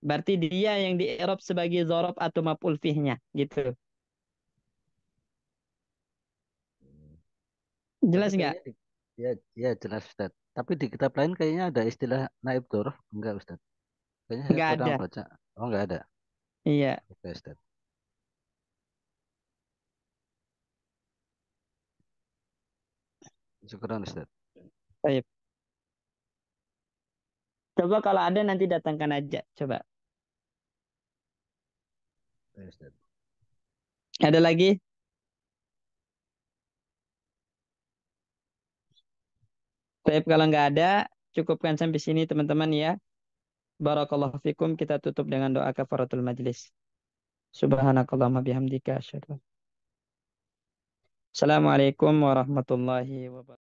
Speaker 1: Berarti dia yang di i'rab sebagai zorob atau maf'ul fihnya gitu.
Speaker 5: Tapi
Speaker 1: Jelas nggak?
Speaker 5: kayaknya ya, ya jelas Ustadz. Tapi di kitab lain kayaknya ada istilah naib dzorf enggak Ustadz? Kayaknya saya
Speaker 1: Nggak
Speaker 5: kurang
Speaker 1: ada.
Speaker 5: baca. Oh enggak ada.
Speaker 1: Iya.
Speaker 5: Oke Ustadz. Syukuran Ustadz.
Speaker 1: Baik. Coba kalau ada nanti datangkan aja. Coba.
Speaker 5: Oke, Ustadz.
Speaker 1: Ada lagi? Baik, kalau nggak ada, cukupkan sampai sini teman-teman ya. Barakallahu fikum. Kita tutup dengan doa kafaratul majlis. Subhanakallahumma bihamdika asyhadu. Assalamualaikum warahmatullahi wabarakatuh.